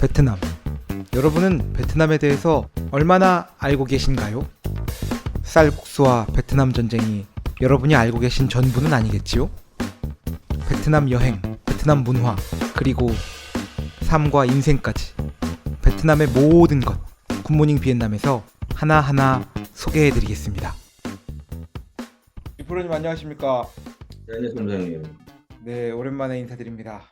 베트남. 여러분은 베트남에 대해서 얼마나 알고 계신가요? 쌀국수와 베트남 전쟁이 여러분이 알고 계신 전부는 아니겠지요? 베트남 여행, 베트남 문화, 그리고 삶과 인생까지 베트남의 모든 것 굿모닝 비엔남에서 하나하나 소개해드리겠습니다. 유프로님 안녕하십니까? 네, 선생님. 네, 오랜만에 인사드립니다.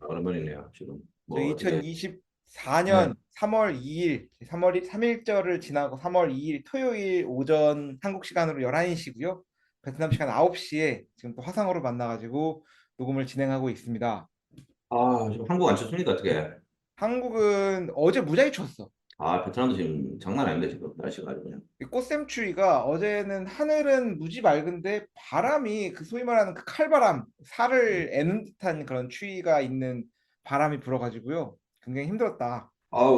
오랜만이네요. 지금 저희 어떻게? 2024년 네. 3월 2일, 3일절을 지나고 3월 2일 토요일 오전 한국 시간으로 11시고요. 베트남 시간 9시에 지금 또 화상으로 만나가지고 녹음을 진행하고 있습니다. 지금 한국 안 춥습니까? 어떻게? 한국은 어제 무지하게 추웠어. 베트남도 지금 장난 아닌데 지금 날씨가 아주 그냥. 이 꽃샘추위가 어제는 하늘은 무지 맑은데 바람이 그 소위 말하는 그 칼바람, 살을 애는 듯한 그런 추위가 있는 바람이 불어가지고요. 굉장히 힘들었다.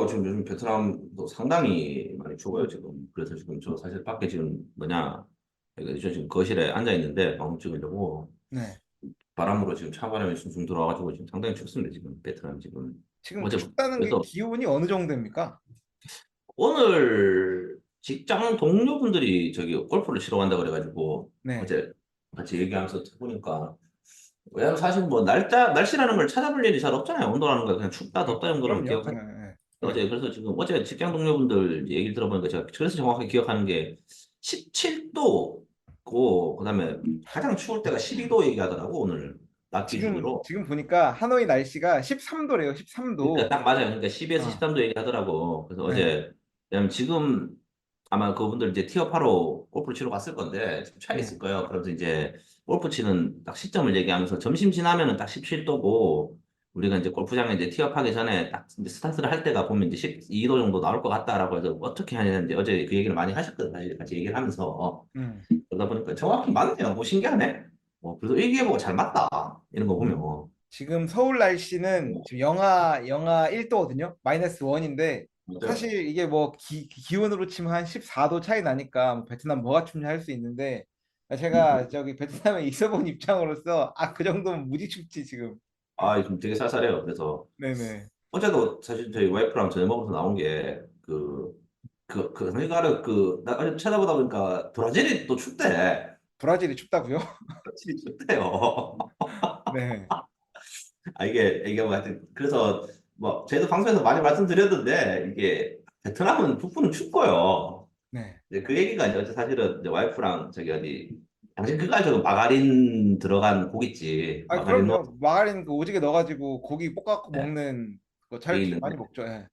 지금 요즘 베트남도 상당히 많이 추워요 지금. 그래서 지금 저 사실 밖에 지금 저 지금 거실에 앉아 있는데 방송 찍으려고 네. 바람으로 지금 찬바람이 숭숭 들어와가지고 지금 상당히 춥습니다 지금 베트남 지금. 지금 어제 춥다는 게 그래서 기온이 어느 정도입니까? 오늘 직장 동료분들이 저기 골프를 치러 간다 그래가지고 네. 어제 같이 얘기하면서 보니까 왜냐면 사실 뭐 날씨라는 걸 찾아볼 일이 잘 없잖아요. 온도라는 거 그냥 춥다 덥다 정도로만 그럼요. 기억하죠. 예. 예. 어제 그래서 지금 어제 직장 동료분들 얘기를 들어보니까 제가 그래서 정확하게 기억하는 게 17도고 그다음에 가장 추울 때가 12도 얘기하더라고 오늘 낮 지금 기준으로. 지금 보니까 하노이 날씨가 13도래요. 그러니까 13도. 딱 맞아요. 그러니까 12에서 아, 13도 얘기하더라고. 그래서 네. 어제 왜냐면 지금 아마 그분들 이제 티어파로 골프를 치러 갔을 건데 지금 차에 네. 있을 거예요. 그래서 이제 골프 치는 딱 시점을 얘기하면서 점심 지나면은 딱 17도고 우리가 이제 골프장에 이제 티업하기 전에 딱 이제 스타트를 할 때가 보면 이제 12도 정도 나올 것 같다라고 해서 어떻게 하냐는데 어제 그 얘기를 많이 하셨거든. 사실 같이 얘기를 하면서 음. 그러다 보니까 정확히 맞네요. 뭐 신기하네. 그래도 얘기해보고 잘 맞다. 이런 거 보면 지금 서울 날씨는 지금 영하 1도거든요. 마이너스 원인데 어때요? 사실 이게 뭐 기온으로 치면 한 14도 차이 나니까 뭐 베트남 뭐가 춥냐 할 수 있는데 제가 저기 베트남에 있어본 입장으로서 그 정도면 무지 춥지 지금. 지금 되게 쌀쌀해요. 그래서 네네. 어제도 사실 저희 와이프랑 저녁 먹으면서 나온 게 그러니까 나 어제 찾아보다 보니까 브라질이 또 춥대. 브라질이 춥다고요? 브라질이 춥대요. 네. 이게 뭐 하여튼 그래서 뭐 저희도 방송에서 많이 말씀드렸는데 이게 베트남은 북부는 춥고요. 네. 이제 그 얘기가 이제 어제 사실은 이제 와이프랑 저기 어디 당신 그거 알죠? 그 마가린 들어간 고깃집 마가린 넣어 그럼요. 마가린 그 오지게 넣어가지고 고기 볶아갖고 네, 먹는 거 게 잘 있는데 많이 먹죠. 예.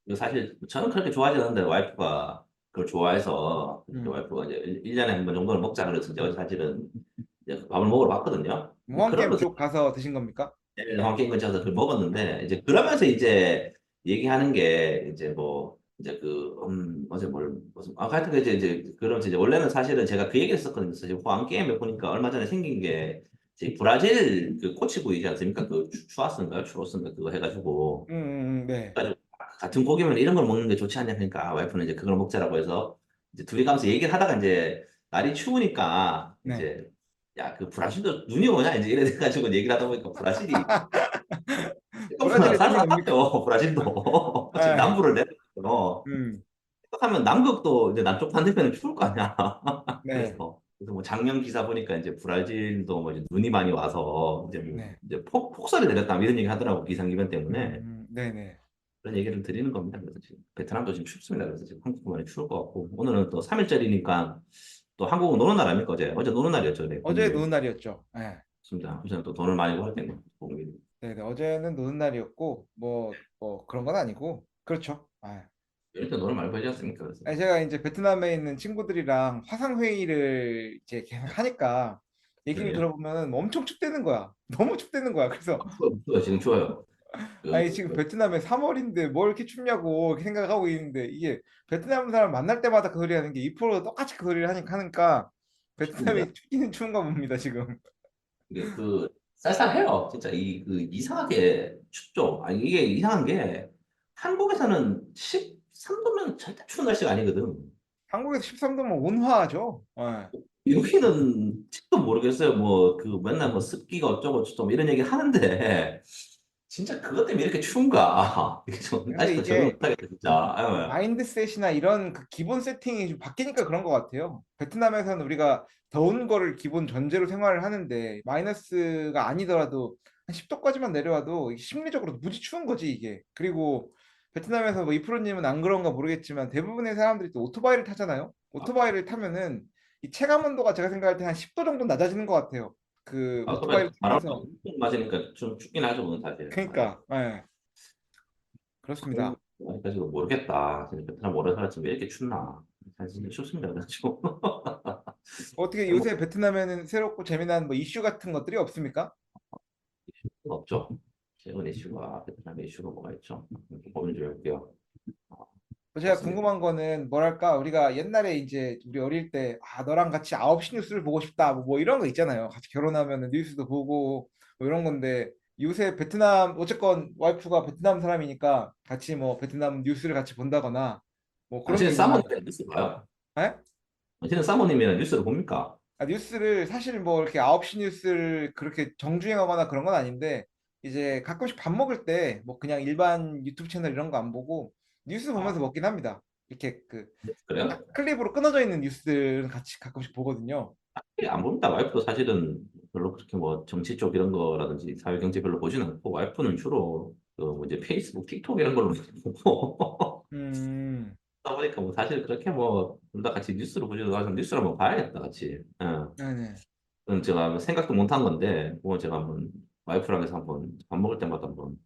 이거 사실 저는 그렇게 좋아하지 않는데 와이프가 그걸 좋아해서 이제 음. 와이프가 이제 1년에 한 번 정도는 먹자 그래서 이제 어제 사실은 이제 밥을 먹으러 갔거든요. 무한캠 그러면서 쪽 가서 드신 겁니까? 황금 근처에서 그걸 먹었는데 이제 그러면서 이제 얘기하는 게 이제 뭐 이제 어제 뭘 무슨 하여튼 그 이제 그러면서 이제 원래는 사실은 제가 그 얘기를 했었거든요. 사실 호황 게임에 보니까 얼마 전에 생긴 게 이제 브라질 그 꼬치구이지 않습니까? 그 추아스인가요? 추로스인가 그거 해가지고 네. 그래가지고 같은 고기면 이런 걸 먹는 게 좋지 않냐 그러니까 와이프는 이제 그걸 먹자라고 해서 이제 둘이 가면서 얘기를 하다가 이제 날이 추우니까 네. 이제 야 그 브라질도 눈이 오냐 이제 이래 돼가지고 얘기를 하다 보니까 브라질이 생각보다 브라질에 눈이 옵니까? 쌀쌀해요 브라질도 지금 네. 남부를 내려서 음. 생각하면 남극도 이제 남쪽 반대편은 추울 거 아니야 네. 그래서 뭐 작년 기사 보니까 이제 브라질도 뭐 이제 눈이 많이 와서 이제 뭐 네. 이제 폭설이 내렸다 뭐 이런 얘기 하더라고 기상 이변 때문에 네네. 그런 얘기를 드리는 겁니다. 그래서 지금 베트남도 지금 춥습니다. 그래서 지금 한국도 많이 추울 것 같고 오늘은 또 3일절이니까 또 한국은 노는 날 아닙니까? 어제 노는 날이었죠. 네, 어제 국민들. 노는 날이었죠. 네. 좋습니다. 그래서 또 돈을 많이 벌었겠네요. 국민이. 네네. 어제는 노는 날이었고 뭐 그런 건 아니고 그렇죠. 이렇게 돈을 많이 벌지 않습니까? 그래서 제가 이제 베트남에 있는 친구들이랑 화상 회의를 이제 계속 하니까 얘기를 그러게요. 들어보면 엄청 춥대는 거야. 너무 춥대는 거야. 그래서 추워요. 지금 추워요. 지금 베트남에 3월인데 뭘 이렇게 춥냐고 이렇게 생각하고 있는데 이게 베트남 사람 만날 때마다 그 소리 하는 게 2% 똑같이 그 소리를 하니까 춥습니다. 베트남이 춥기는 추운가 봅니다 지금. 이게 쌀쌀해요. 진짜 이상하게 춥죠. 이게 이상한 게 한국에서는 13도면 절대 추운 날씨가 아니거든. 한국에서 13도면 온화하죠. 여기는 10도 모르겠어요. 뭐 맨날 뭐 습기가 어쩌고 저쩌고 뭐 이런 얘기 하는데 진짜 그것 때문에 이렇게 추운가? 이게 좀 근데 아직도 적응 이게 못하겠다 진짜. 아유. 마인드셋이나 이런 그 기본 세팅이 좀 바뀌니까 그런 것 같아요. 베트남에서는 우리가 더운 거를 기본 전제로 생활을 하는데 마이너스가 아니더라도 한 10도까지만 내려와도 이게 심리적으로 무지 추운 거지 이게. 그리고 베트남에서 뭐 이프로님은 안 그런가 모르겠지만 대부분의 사람들이 또 오토바이를 타잖아요. 오토바이를 타면은 이 체감 온도가 제가 생각할 때 한 10도 정도 낮아지는 것 같아요. 그 아토바이 오토바이를 바람 타면서. 맞으니까 좀 춥긴 하죠, 그건 사실. 아, 그러니까 예, 그렇습니다. 아직까지도 모르겠다. 진짜 베트남 오래 살았지만 왜 이렇게 춥나? 사실 춥습니다, 그래가지고. 어떻게 뭐 요새 베트남에는 새롭고 재미난 뭐 이슈 같은 것들이 없습니까? 없죠. 최근 이슈가 베트남 이슈가 뭐가 있죠? 고민 좀 할게요. 어, 제가 없습니다. 궁금한 거는 뭐랄까 우리가 옛날에 이제 우리 어릴 때 너랑 같이 9시 뉴스를 보고 싶다 뭐 이런 거 있잖아요. 같이 결혼하면 뉴스도 보고 뭐 이런 건데 요새 베트남 어쨌건 와이프가 베트남 사람이니까 같이 뭐 베트남 뉴스를 같이 본다거나 뭐 그런 게 당신은 있나요? 사모님이랑 뉴스 봐요? 예? 당신은 사모님이랑 뉴스를 봅니까? 뉴스를 사실 뭐 이렇게 9시 뉴스를 그렇게 정주행하거나 그런 건 아닌데 이제 가끔씩 밥 먹을 때 뭐 그냥 일반 유튜브 채널 이런 거 안 보고 뉴스 보면서 아, 먹긴 합니다. 이렇게 그 그래요? 딱 클립으로 끊어져 있는 뉴스들은 같이 가끔씩 보거든요. 안 봅니다. 와이프도 사실은 별로 그렇게 뭐 정치 쪽 이런 거라든지 사회 경제 별로 보진 않고 와이프는 주로 그뭐 이제 페이스북, 틱톡 이런 걸로 보고 음, 그러다 보니까 뭐 사실 그렇게 뭐 둘 다 같이 뉴스를 보지도 않아서 뉴스를 한번 봐야겠다 같이. 예. 네네. 그건 제가 생각도 못 한 건데 그거 제가 한번 와이프랑 해서 한번 밥 먹을 때마다 한번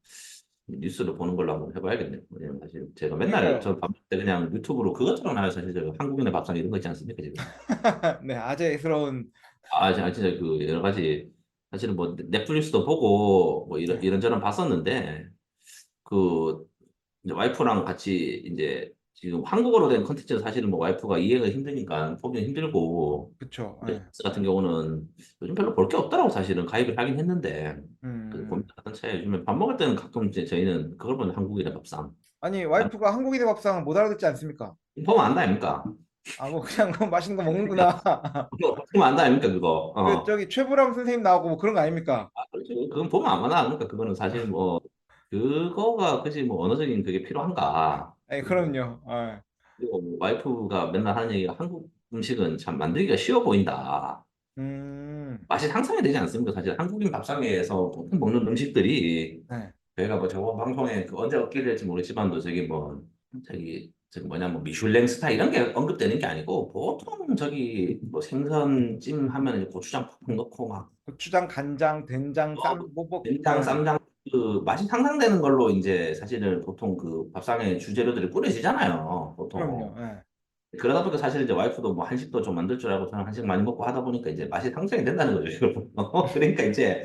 뉴스를 보는 걸로 한번 해봐야겠네요. 왜냐면 사실 제가 맨날 그러니까요. 저 밥 먹을 때 그냥 유튜브로 그것처럼 나와요. 사실 저 한국인의 밥상 이런 거 있지 않습니까 지금? 네, 아재스러운. 진짜 그 여러 가지 사실은 뭐 넷플릭스도 보고 뭐 네, 이런저런 봤었는데 그 이제 와이프랑 같이 이제 지금 한국어로 된 컨텐츠는 사실은 뭐 와이프가 이해가 힘드니까 보기 힘들고 그쵸. 네. 넷플릭스 같은 경우는 요즘 별로 볼 게 없더라고 사실은 가입을 하긴 했는데 그 음. 고민하던 차에 요즘에 밥 먹을 때는 가끔 이제 저희는 그걸 보는 한국인의 밥상 아니 와이프가 한국인의 밥상을 못 알아듣지 않습니까? 보면 안다 아닙니까? 뭐 그냥 맛있는 거 먹는구나. 보면 안다 아닙니까 그거 그 저기 최불암 선생님 나오고 뭐 그런 거 아닙니까? 그렇죠. 그건 보면 안 만나 그러니까 그거는 사실 뭐 그거가 그지 뭐 언어적인 그게 필요한가 아니 그리고 그럼요. 아, 그리고 뭐 와이프가 맨날 하는 얘기가 한국 음식은 참 만들기가 쉬워 보인다. 음, 맛이 상상이 되지 않습니까? 사실 한국인 밥상에서 보통 먹는 음식들이 네, 저희가 뭐 저번 방송에 그 언제 얻게 될지 모르지만도 저기 뭐냐 뭐 미슐랭 스타 이런 게 언급되는 게 아니고 보통 저기 뭐 생선찜 하면 이제 고추장 팍팍 넣고 막 고추장, 간장, 된장, 쌈, 된장 쌈장 그 맛이 상상되는 걸로 이제 사실은 보통 그 밥상에 주재료들이 뿌려지잖아요. 그럼요. 보통 예. 그러다 보니까 사실 이제 와이프도 뭐 한식도 좀 만들 줄 알고 저는 한식 많이 먹고 하다 보니까 이제 맛이 상상이 된다는 거죠. 지금. 그러니까 이제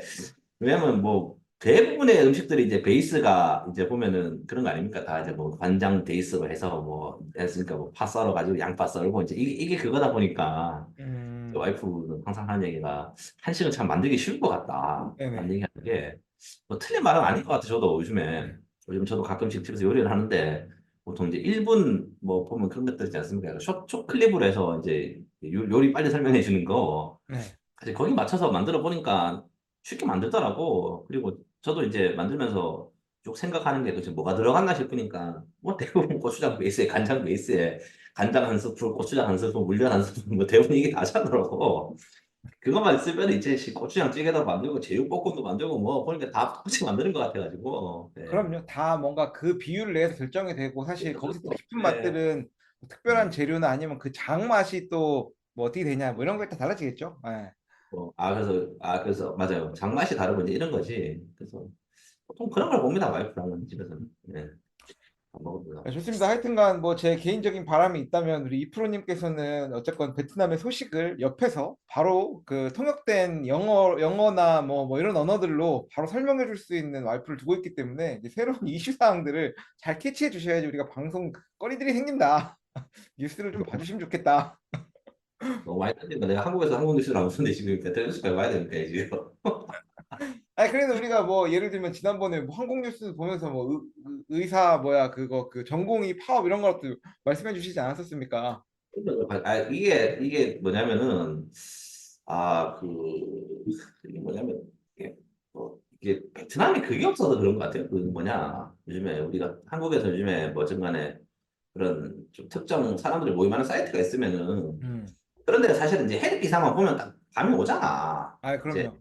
왜냐면 뭐 대부분의 음식들이 이제 베이스가 이제 보면은 그런 거 아닙니까? 다 이제 뭐 간장 베이스로 해서 뭐 했으니까 뭐 파 썰어 가지고 양파 썰고 이제 이게 그거다 보니까 음, 와이프는 항상 하는 얘기가 한식은 참 만들기 쉬울 것 같다. 라는 네네. 얘기하는 게 뭐 틀린 말은 아닌 것 같아. 저도 요즘 저도 가끔씩 집에서 요리를 하는데 보통 이제 1분 뭐 보면 그런 것들 있지 않습니까? 숏 클립으로 해서 이제 요리 빨리 설명해 주는 거 네. 사실 거기 맞춰서 만들어 보니까 쉽게 만들더라고. 그리고 저도 이제 만들면서 쭉 생각하는 게 도대체 뭐가 들어갔나 싶으니까 뭐 대부분 고추장 베이스에 간장 베이스에 간장 한 스푼, 고추장 한 스푼, 물엿 한 스푼 뭐 대부분 이게 다잖더라고. 그것만 쓰면 이제 고추장 찌개도 만들고 제육볶음도 만들고 뭐 보니까 다 똑같이 만드는 것 같아가지고. 네. 그럼요. 다 뭔가 그 비율을 내서 결정이 되고 사실 거기서 또 깊은 네. 맛들은 뭐 특별한 재료나 아니면 그 장 맛이 또 뭐 어떻게 되냐 뭐 이런 거에 따라 달라지겠죠. 예. 그래서 맞아요. 장맛이 다르고 이제 이런 거지. 그래서 보통 그런 걸 봅니다. 와이프랑은 집에서는. 네. 밥 먹으면서. 좋습니다. 하여튼간 뭐 제 개인적인 바람이 있다면 우리 이프로님께서는 어쨌건 베트남의 소식을 옆에서 바로 그 통역된 영어나 뭐 이런 언어들로 바로 설명해 줄 수 있는 와이프를 두고 있기 때문에 이제 새로운 이슈 사항들을 잘 캐치해 주셔야지 우리가 방송 거리들이 생긴다. 뉴스를 좀 봐주시면 좋겠다. 너무 많이 따지니까 내가 한국에서 한국 뉴스를 안 보는데 지금 베트남에서 봐야 되니까 지금. 아니 그래도 우리가 뭐 예를 들면 지난번에 뭐 한국 뉴스 보면서 뭐 의사 뭐야 그거 그 전공의 파업 이런 것도 말씀해 주시지 않았었습니까? 이게 뭐냐면은 그 이게 뭐냐면 이게 뭐 이게 베트남이 그게 없어서 그런 것 같아요. 그 뭐냐 요즘에 우리가 한국에서 요즘에 뭐 어쨌간에 그런 좀 특정 사람들이 모임하는 사이트가 있으면은 음. 그런 데가 사실은 이제 해외 기사만 보면 딱 감이 오잖아. 아, 이제 그럼요.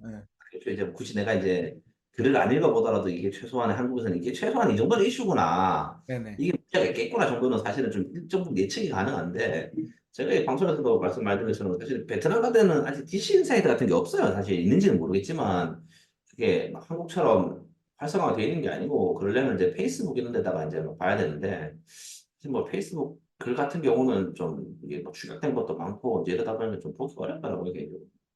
예. 이제 굳이 내가 이제 글을 안 읽어보더라도 이게 최소한 한국에서는 이게 최소한 이 정도는 이슈구나. 네네. 이게 문제가 있겠구나 정도는 사실은 좀 일정 부분 예측이 가능한데 제가 이 방송에서도 말씀 많이 드린 것처럼 사실 베트남 가면은 아직 DC 사이트 같은 게 없어요. 사실 있는지는 모르겠지만 그게 막 한국처럼 활성화가 되어 있는 게 아니고 그러려면 이제 페이스북 이런 데다가 이제 뭐 봐야 되는데 사실 뭐 페이스북 글 같은 경우는 좀 이게 뭐 축약된 것도 많고 이제 이러다 보니까 좀 보기 어렵더라고요. 이게.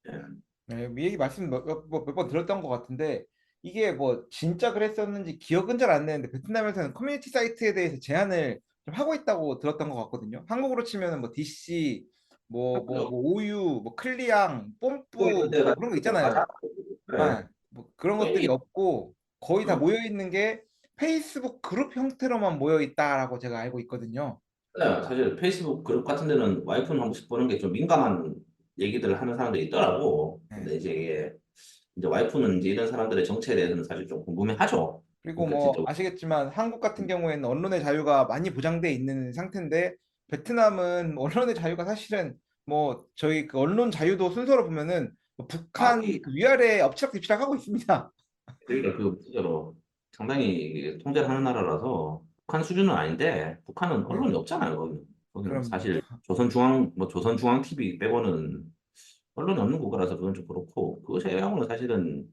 예. 네, 이 얘기 말씀 몇 번 들었던 것 같은데 이게 뭐 진짜 그랬었는지 기억은 잘 안 나는데 베트남에서는 커뮤니티 사이트에 대해서 제한을 좀 하고 있다고 들었던 것 같거든요. 한국으로 치면은 뭐 DC, 뭐 오유, 뭐 클리앙, 뭐 뽐뿌 이런 데가 뭐 그런 거 맞아. 있잖아요. 네. 아, 뭐 그런 것들이 이 없고 거의 다 음. 모여 있는 게 페이스북 그룹 형태로만 모여 있다라고 제가 알고 있거든요. 네, 사실 페이스북 그룹 같은 데는 와이프는 한 번씩 보는 게 좀 민감한 얘기들을 하는 사람들이 있더라고. 네. 근데 이제 이게 이제 와이프는 이제 이런 사람들의 정체에 대해서는 사실 좀 궁금해하죠. 그리고 그러니까 진짜 뭐 아시겠지만 한국 같은 경우에는 언론의 자유가 많이 보장돼 있는 상태인데 베트남은 뭐 언론의 자유가 사실은 뭐 저희 그 언론 자유도 순서로 보면은 뭐 북한 아기 그 위아래 엎치락뒤치락하고 있습니다. 그러니까 그 진짜로 상당히 이게 통제를 하는 나라라서 북한 수준은 아닌데 북한은 네, 언론이 없잖아요. 거기는 그럼요. 사실 조선중앙 TV 빼고는 언론이 없는 국가라서 그건 좀 그렇고 그거 제외하고는 사실은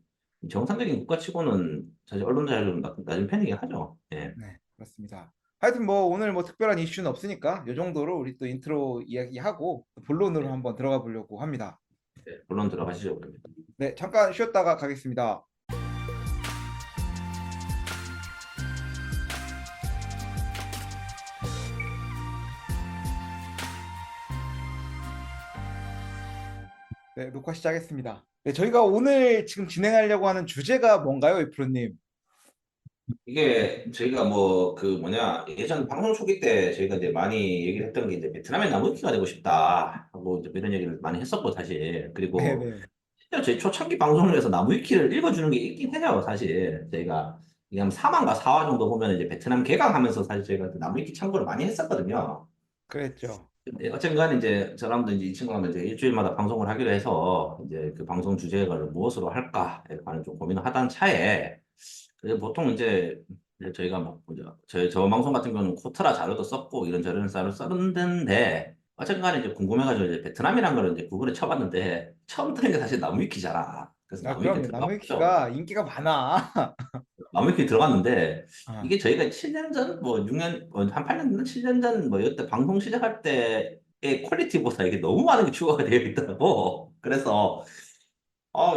정상적인 국가치고는 사실 언론 자유는 낮은 편이긴 하죠. 예. 네, 그렇습니다. 하여튼 뭐 오늘 뭐 특별한 이슈는 없으니까 이 정도로 우리 또 인트로 이야기하고 본론으로 네. 한번 들어가 보려고 합니다. 네. 본론 들어가시죠, 그러면. 네, 잠깐 쉬었다가 가겠습니다. 네, 녹화 시작했습니다. 네, 저희가 오늘 지금 진행하려고 하는 주제가 뭔가요, 이프로님? 이게 저희가 뭐 그 뭐냐 예전 방송 초기 때 저희가 이제 많이 얘기를 했던 게 이제 베트남의 나무위키가 되고 싶다 하고 이제 이런 얘기를 많이 했었고 사실 그리고 네네. 실제로 저희 초창기 방송을 해서 나무위키를 읽어주는 게 있긴 해요 사실 저희가 이게 한 4화인가 4화 정도 보면 이제 베트남 개강하면서 사실 저희가 그 나무위키 참고를 많이 했었거든요. 그랬죠. 근데 어쨌든 이제 저랑도 이제 이 친구랑 이제 일주일마다 방송을 하기로 해서 이제 그 방송 주제를 무엇으로 할까에 관한 좀 고민을 하던 차에 그래서 보통 이제 저희가 막 뭐죠 저 방송 같은 경우는 코트라 자료도 썼고 이런 저런 자료를 썼는데 어쨌든 간에 이제 궁금해가지고 이제 베트남이란 걸 이제 구글에 쳐봤는데 처음 뜨는 게 사실 나무위키잖아. 그래서 아, 나무위키에 그럼요. 들어갔죠. 나무위키가 인기가 많아. 나무위키에 들어갔는데 아, 이게 저희가 7년 전, 뭐 6년, 한 8년 전, 7년 전, 뭐 이때 방송 시작할 때의 퀄리티보다 이게 너무 많은 게 추가가 되어 있더라고. 그래서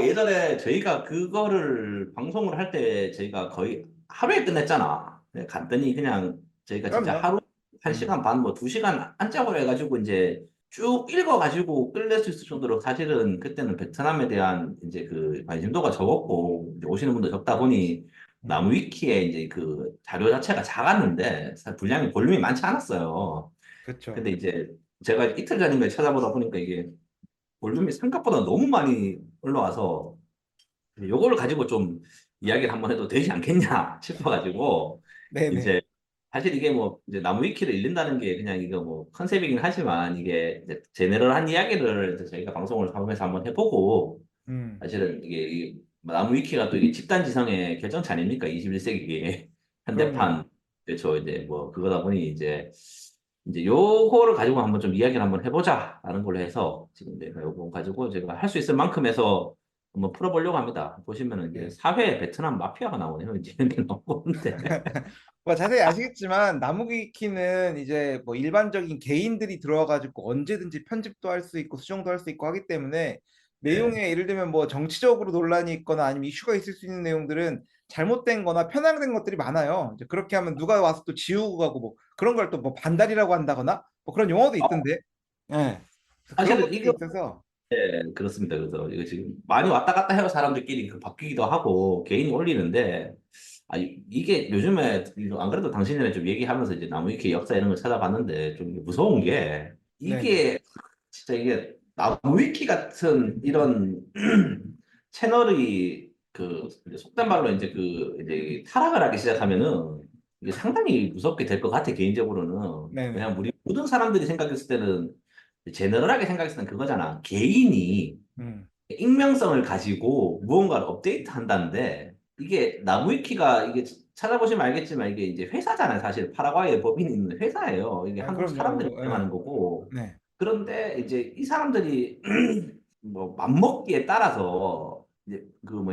예전에 저희가 그거를 방송을 할 때 저희가 거의 하루에 끝냈잖아. 네, 갔더니 그냥 저희가 진짜 그럼요. 하루 한 음, 시간 반, 뭐 두 시간 안짝으로 해가지고 이제 쭉 읽어가지고 끝낼 수 있을 정도로 사실은 그때는 베트남에 대한 이제 그 관심도가 적었고 이제 오시는 분도 적다 보니 음, 나무 위키에 이제 그 자료 자체가 작았는데 사실 분량이 볼륨이 많지 않았어요. 그쵸. 근데 이제 제가 이틀 전인가 찾아보다 보니까 이게 볼륨이 생각보다 너무 많이 올라와서 요거를 가지고 좀 이야기를 한번 해도 되지 않겠냐 싶어가지고 네네. 이제 사실 이게 뭐 이제 나무 위키를 읽는다는 게 그냥 이거 뭐 컨셉이긴 하지만 이게 이제 제네럴한 이야기를 이제 저희가 방송을 통해서 한번 해보고 음, 사실은 이게 이 나무 위키가 또 이게 집단 지성의 결정체 아닙니까? 21세기 그럼요. 현대판 그렇죠 이제 뭐 그거다 보니 이제 요거를 가지고 한번 좀 이야기를 한번 해보자라는 걸로 해서 지금 내가 요거 가지고 제가 할 수 있을 만큼 해서 한번 풀어보려고 합니다. 보시면은 이제 네. 사회 베트남 마피아가 나오네요. 이제 이렇게 나오는데. 뭐 자세히 아시겠지만 나무위키는 이제 뭐 일반적인 개인들이 들어와가지고 언제든지 편집도 할 수 있고 수정도 할 수 있고 하기 때문에 네. 내용에 예를 들면 뭐 정치적으로 논란이 있거나 아니면 이슈가 있을 수 있는 내용들은 잘못된 거나 편향된 것들이 많아요. 이제 그렇게 하면 누가 와서 또 지우고 가고 뭐 그런 걸 또 뭐 반달이라고 한다거나 뭐 그런 용어도 있던데. 예. 그래서 그런 사실은 것들이 이거 있어서 네, 그렇습니다. 그래서 이거 지금 많이 왔다 갔다 해요. 사람들끼리 그 바뀌기도 하고 개인이 올리는데 이게 요즘에 이거 안 그래도 당신이랑 좀 얘기하면서 이제 나무위키 역사 이런 걸 찾아봤는데 좀 무서운 게 네네. 이게 진짜 이게 나무위키 같은 이런 채널이 이제 속된 말로 이제 이제 타락을 하기 시작하면은 이게 상당히 무섭게 될 것 같아, 개인적으로는. 네네. 왜냐면 우리 모든 사람들이 생각했을 때는, 제너럴하게 생각했을 때는 그거잖아. 개인이 음, 익명성을 가지고 무언가를 업데이트 한다는데, 이게 나무위키가, 이게 찾아보시면 알겠지만 이게 이제 회사잖아요. 사실 파라과이에 법인이 있는 회사예요. 이게 아, 한국 사람들이 그럼요. 운영하는 예. 거고. 네. 그런데 이제 이 사람들이 뭐 맘먹기에 따라서 이제 그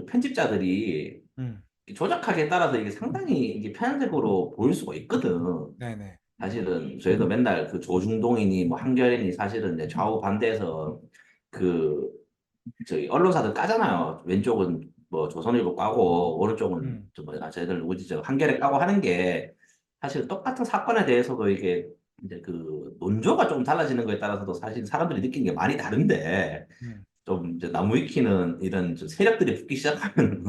편집자들이 음, 조작하기에 따라서 이게 상당히 이게 편향적으로 보일 수가 있거든. 네네. 사실은 저희도 맨날 그 조중동이니 뭐 한겨레니 사실은 이제 좌우 반대해서 그 저희 언론사들 까잖아요. 왼쪽은 뭐 조선일보 까고 오른쪽은 음. 저 뭐야 저희들 누구지 저 한겨레 까고 하는 게 사실 똑같은 사건에 대해서도 이게 이제 그 논조가 좀 달라지는 거에 따라서도 사실 사람들이 느끼는 게 많이 다른데 음. 좀 이제 나무위키는 이런 좀 세력들이 붙기 시작하면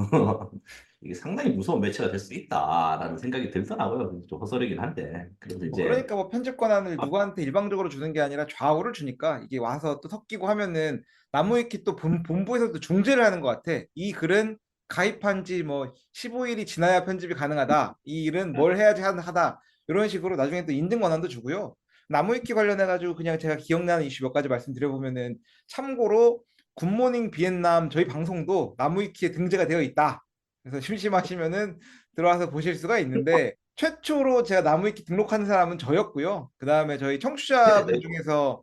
이게 상당히 무서운 매체가 될 수 있다라는 생각이 들더라고요. 좀 허설이긴 한데 그래서 뭐 이제 그러니까 뭐 편집 권한을 누구한테 일방적으로 주는 게 아니라 좌우를 주니까 이게 와서 또 섞이고 하면은 나무위키 또 본부에서도 중재를 하는 것 같아. 이 글은 가입한 지 뭐 15일이 지나야 편집이 가능하다. 이 일은 뭘 해야지 하다. 이런 식으로 나중에 또 인증 권한도 주고요. 나무위키 관련해 가지고 그냥 제가 기억나는 이슈 몇 가지 말씀드려보면은 참고로 굿모닝 비엔남 저희 방송도 나무위키에 등재가 되어 있다. 그래서 심심하시면은 들어와서 보실 수가 있는데 최초로 제가 나무위키 등록한 사람은 저였고요. 그 다음에 저희 청취자분 중에서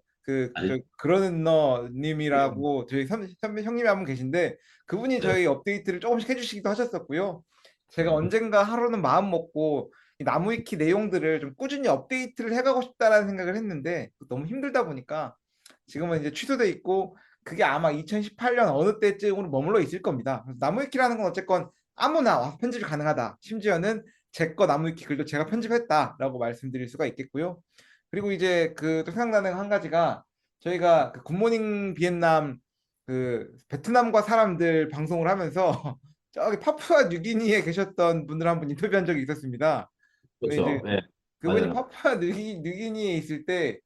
아직 그러는너 님이라고 저희 선배 형님이 한 분 계신데 그분이 네. 저희 업데이트를 조금씩 해주시기도 하셨었고요. 제가 언젠가 하루는 마음 먹고 이 나무위키 내용들을 좀 꾸준히 업데이트를 해가고 싶다라는 생각을 했는데 너무 힘들다 보니까 지금은 이제 취소돼 있고 그게 아마 2018년 어느 때쯤으로 머물러 있을 겁니다. 그래서 나무위키라는 건 어쨌건 아무나 와서 편집이 가능하다. 심지어는 제 거 나무위키 글도 제가 편집했다라고 말씀드릴 수가 있겠고요. 그리고 이제 그 또 생각나는 한 가지가 저희가 그 굿모닝 비엔남 그 베트남과 사람들 방송을 하면서 저기 파푸아 뉴기니에 계셨던 분들 한 분 인터뷰한 적이 있었습니다. 근데 이제 그렇죠. 예, 그분이 맞아요. 파푸아 뉴기니에 있을 때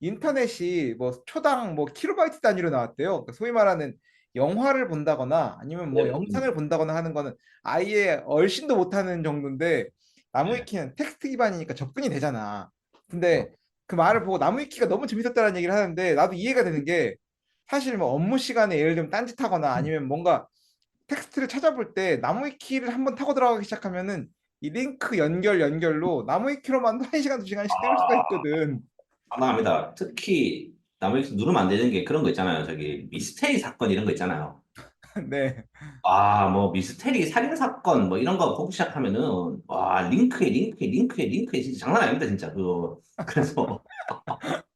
인터넷이 뭐 초당 뭐 킬로바이트 단위로 나왔대요. 그러니까 소위 말하는 영화를 본다거나 아니면 뭐 네, 영상을 본다거나 하는 거는 아예 얼씬도 못하는 정도인데 네, 나무위키는 텍스트 기반이니까 접근이 되잖아. 근데 그렇죠. 그 말을 보고 나무위키가 너무 재밌었다는 얘기를 하는데 나도 이해가 되는 게 사실 뭐 업무 시간에 예를 들면 딴짓하거나 아니면 뭔가 텍스트를 찾아볼 때 나무위키를 한번 타고 들어가기 시작하면은 이 링크 연결로 나무위키로만 1시간, 2시간씩 때울 수가 있거든. 황당합니다. 특히 나무위키 누르면 안 되는 게 그런 거 있잖아요. 저기 미스테리 사건 이런 거 있잖아요. 네. 아, 뭐 미스테리 살인 사건 뭐 이런 거 보기 시작하면은 와 링크에 진짜 장난 아닙니다 진짜 그거. 그래서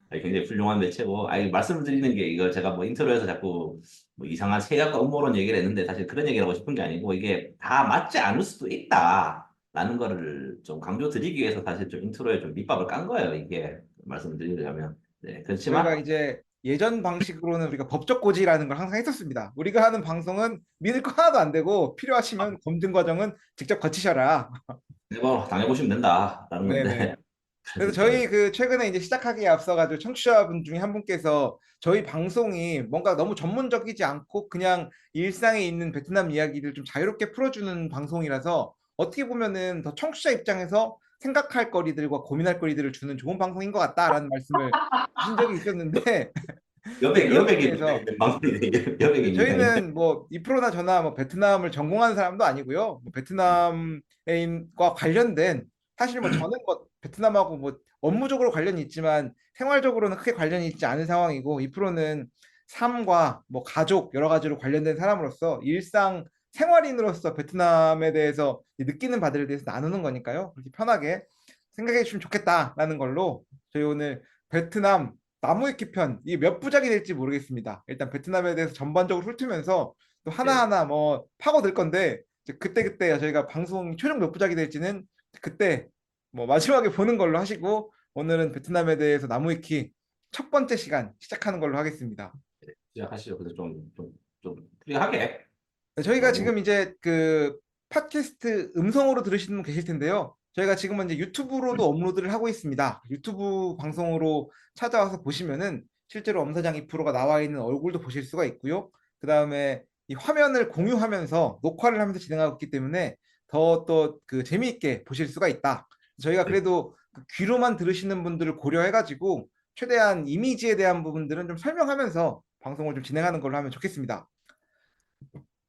아니, 굉장히 훌륭한 매체고, 아니, 말씀을 드리는 게, 이거 제가 뭐 인트로에서 자꾸 뭐 이상한 세약과 음모론 얘기를 했는데, 사실 그런 얘기를 하고 싶은 게 아니고, 이게 다 맞지 않을 수도 있다. 라는 거를 좀 강조 드리기 위해서 사실 좀 인트로에 좀 밑밥을 깐 거예요, 이게. 말씀을 드리려면. 네, 저희가 그렇지만, 이제 예전 방식으로는 우리가 법적 고지라는 걸 항상 했었습니다. 우리가 하는 방송은 믿을 거 하나도 안 되고 필요하시면 검증 과정은 직접 거치셔라. 뭐, 당해보시면 된다. 라는 네네. 건데. 그래서 그래서 이제, 저희 그 최근에 이제 시작하기에 앞서가지고 청취자분 중에 한 분께서 저희 방송이 뭔가 너무 전문적이지 않고 그냥 일상에 있는 베트남 이야기를 좀 자유롭게 풀어주는 방송이라서 어떻게 보면은 더 청취자 입장에서 생각할 거리들과 고민할 거리들을 주는 좋은 방송인 것 같다라는 말씀을 하신 적이 있었는데 이제 그런 여백이 의미에서 묻어있는 방송이 여백입니다. 저희는 뭐 이프로나 저나 뭐 베트남을 전공한 사람도 아니고요. 뭐 베트남과 관련된 사실 뭐 저는 뭐 베트남하고 뭐 업무적으로 관련이 있지만 생활적으로는 크게 관련이 있지 않은 상황이고 이프로는 삶과 뭐 가족 여러 가지로 관련된 사람으로서 일상 생활인으로서 베트남에 대해서 느끼는 바들에 대해서 나누는 거니까요. 그렇게 편하게 생각해 주시면 좋겠다라는 걸로 저희 오늘 베트남 나무위키 편, 이게 몇 부작이 될지 모르겠습니다. 일단 베트남에 대해서 전반적으로 훑으면서 또 예. 하나하나 뭐 파고들 건데 이제 그때그때 저희가 방송 최종 몇 부작이 될지는 그때 뭐 마지막에 보는 걸로 하시고 오늘은 베트남에 대해서 나무위키 첫 번째 시간 시작하는 걸로 하겠습니다. 시작하시죠. 그래서 좀, 클리어하게. 네, 저희가 너무, 지금 이제 그 팟캐스트 음성으로 들으시는 분 계실 텐데요. 저희가 지금은 이제 유튜브로도 업로드를 하고 있습니다. 유튜브 방송으로 찾아와서 보시면은 실제로 엄사장 2%가 나와 있는 얼굴도 보실 수가 있고요. 그 다음에 이 화면을 공유하면서 녹화를 하면서 진행하고 있기 때문에 더 또 그 재미있게 보실 수가 있다. 저희가 그래도 그 귀로만 들으시는 분들을 고려해가지고 최대한 이미지에 대한 부분들은 좀 설명하면서 방송을 좀 진행하는 걸로 하면 좋겠습니다.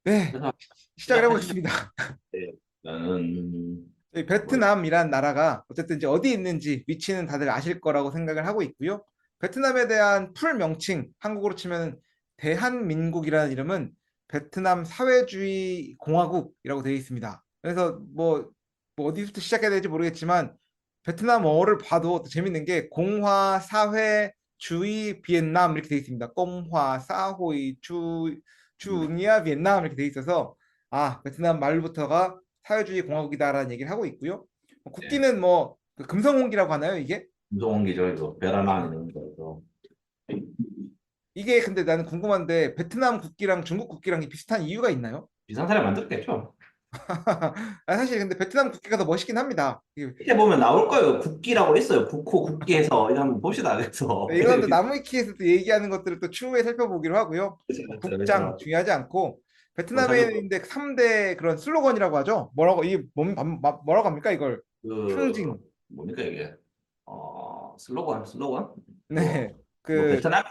네, 그래서 시작을 시작하시죠. 해보겠습니다. 네. 나는 저희 뭐 베트남이란 나라가 어쨌든 이제 어디 있는지 위치는 다들 아실 거라고 생각을 하고 있고요. 베트남에 대한 풀 명칭, 한국으로 치면 대한민국이라는 이름은 베트남 사회주의 공화국이라고 되어 있습니다. 그래서 뭐 어디부터 시작해야 될지 모르겠지만 베트남어를 봐도 또 재밌는 게 공화, 사회, 주의, 비엔남 이렇게 되어 있습니다. 공화, 사회, 주니아, 비엔남 이렇게 되어 있어서 아, 베트남 말부터가 사회주의 공화국이다라는 얘기를 하고 있고요. 예. 국기는 뭐그 금성홍기라고 하나요, 이게? 김성원기죠, 이거 베라나 네. 이런 거. 이게 근데 나는 궁금한데 베트남 국기랑 중국 국기랑 비슷한 이유가 있나요? 비싼 사람 만들었겠죠. 아, 사실 근데 베트남 국기가 더 멋있긴 합니다. 이제 보면 나올 거예요. 국기라고 있어요. 국호, 국기해서 이거 한번 봅시다. 그래서 이건 또 나무위키에서 또 얘기하는 것들을 또 추후에 살펴보기로 하고요. 뭐 국장 그래서 중요하지 않고 베트남에 살펴보 있는데 3대 그런 슬로건이라고 하죠. 뭐라고 이게 뭐라고 합니까 이걸? 상징. 그 뭡니까 이게 슬로건 네. 뭐 그 베트남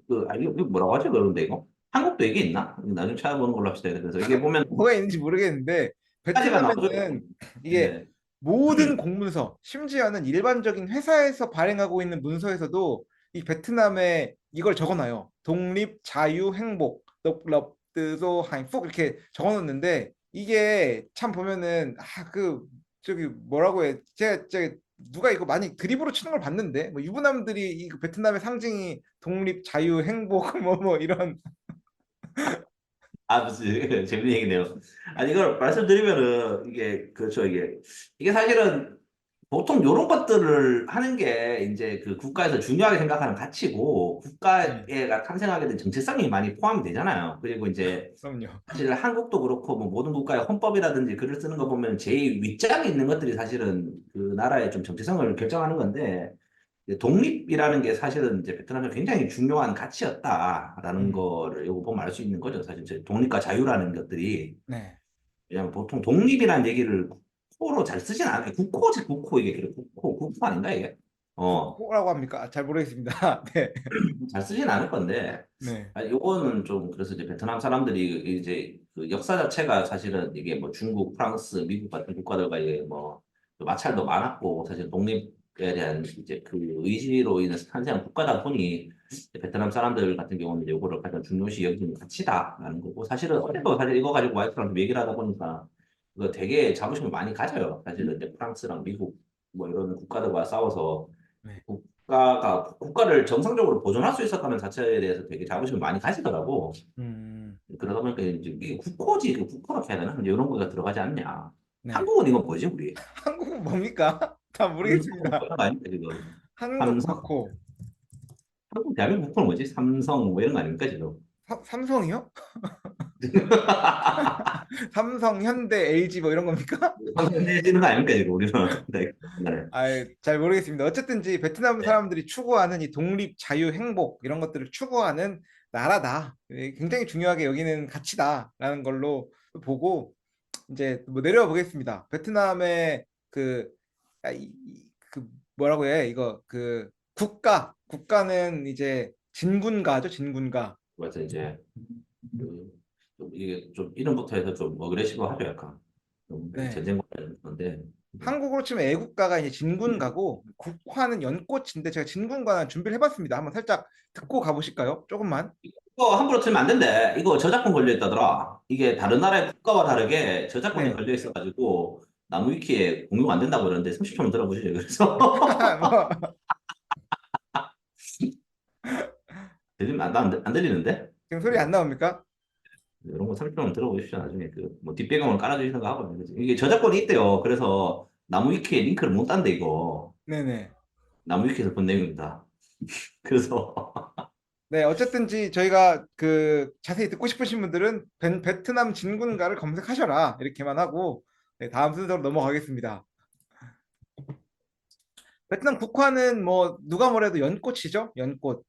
이거 뭐라고 하죠? 그런데 이거 한국도 이게 있나? 나중에 찾아보는 걸로 합시다. 그래서 이게 보면 뭐가 있는지 모르겠는데 가지가 나오죠. 베트남에는 이게 네. 모든 공문서, 심지어는 일반적인 회사에서 발행하고 있는 문서에서도 이 베트남에 이걸 적어놔요. 독립, 자유, 행복, 독lập, tự do, hạnh phúc 이렇게 적어놓는데 이게 참 보면은 그 저기 뭐라고 해? 제가 누가 이거 많이 드립으로 치는 걸 봤는데 뭐 유부남들이 이 베트남의 상징이 독립, 자유, 행복 뭐 이런 무슨 재밌는 얘기네요. 아니 이걸 말씀드리면은 이게 그렇죠 이게 사실은 보통 이런 것들을 하는 게 이제 그 국가에서 중요하게 생각하는 가치고 네, 국가가 탄생하게 된 정체성이 많이 포함이 되잖아요. 그리고 이제 그럼요. 사실 한국도 그렇고 뭐 모든 국가의 헌법이라든지 글을 쓰는 거 보면 제일 윗장에 있는 것들이 사실은 그 나라의 좀 정체성을 결정하는 건데 이제 독립이라는 게 사실은 이제 베트남에 굉장히 중요한 가치였다라는 음, 거를 요거 보면 알 수 있는 거죠. 사실 이제 독립과 자유라는 것들이 네. 왜냐면 보통 독립이라는 얘기를 국호로 잘 쓰진 않아요. 국호지 국호 이게 그래 국호 아닌가 이게? 어, 국호라고 합니까? 잘 모르겠습니다. 네. 잘 쓰진 않을 건데, 네. 요거는 좀, 그래서 이제 베트남 사람들이 이제 그 역사 자체가 사실은 이게 뭐 중국, 프랑스, 미국 같은 국가들과 이게 뭐 마찰도 많았고, 사실 독립에 대한 이제 그 의지로 인해서 탄생한 국가다 보니, 베트남 사람들 같은 경우는 이제 요거를 가장 중요시 여기는 가치다라는 거고, 사실은 어제도 사실 이거 가지고 와이프랑 좀 얘기를 하다 보니까, 이거 되게 자부심을 많이 가져요. 사실은 이제 프랑스랑 미국 뭐 이런 국가들과 싸워서, 네. 국가를 정상적으로 보존할 수 있었다는 자체에 대해서 되게 자부심을 많이 가지더라고. 음, 그러다 보니까 이제 이게 국호지, 그 국호로 해야 되나? 이제 이런 거가 들어가지 않냐. 네. 한국은 이건 뭐지, 우리? 한국은 뭡니까? 다 삼성 뭐 모르겠습니다. 이런 거 아닙니까, 지금? 한국 삼성? 국호. 한국 대한민국 국호는 뭐지? 삼성 뭐 이런 거 아닙니까, 지금? 삼성이요? 삼성, 현대, LG 뭐 이런 겁니까? 삼성 내지는 거 아닙니까, 지금 우리는? 네. 네. 아, 잘 모르겠습니다. 어쨌든지 베트남 네. 사람들이 추구하는 이 독립, 자유, 행복 이런 것들을 추구하는 나라다. 굉장히 중요하게 여기는 가치다라는 걸로 보고 이제 뭐 내려와 보겠습니다. 베트남의 그, 그 뭐라고 해? 이거 그 국가는 이제 진군가죠, 진군가. 그래서 이제, 좀 이게 좀 이름부터 해서 좀 어그레시브하죠, 약간. 좀 네. 전쟁 관련 건데. 한국으로 치면 애국가가 이제 진군가고 국화는 연꽃인데 제가 진군가는 준비를 해봤습니다. 한번 살짝 듣고 가보실까요? 조금만. 이거 함부로 틀면 안 된대. 이거 저작권 걸려 있다더라. 이게 다른 나라의 국가와 다르게 저작권이 네. 걸려 있어가지고 나무 위키에 공유가 안 된다고 그러는데 30초만 들어보시죠. 그래서 뭐, 들리면 안 들리는데? 지금 소리 안 나옵니까? 이런 거 30초만 들어보십시오. 나중에 그뭐 뒷배경을 깔아주시는 거 하고 이게 저작권이 있대요. 그래서 나무 위키에 링크를 못 딴대 이거. 네네. 나무 위키에서 본 내용입니다. 그래서 네, 어쨌든지 저희가 그 자세히 듣고 싶으신 분들은 베트남 진군가를 검색하셔라 이렇게만 하고 네, 다음 순서로 넘어가겠습니다. 베트남 국화는 뭐 누가 뭐래도 연꽃이죠, 연꽃.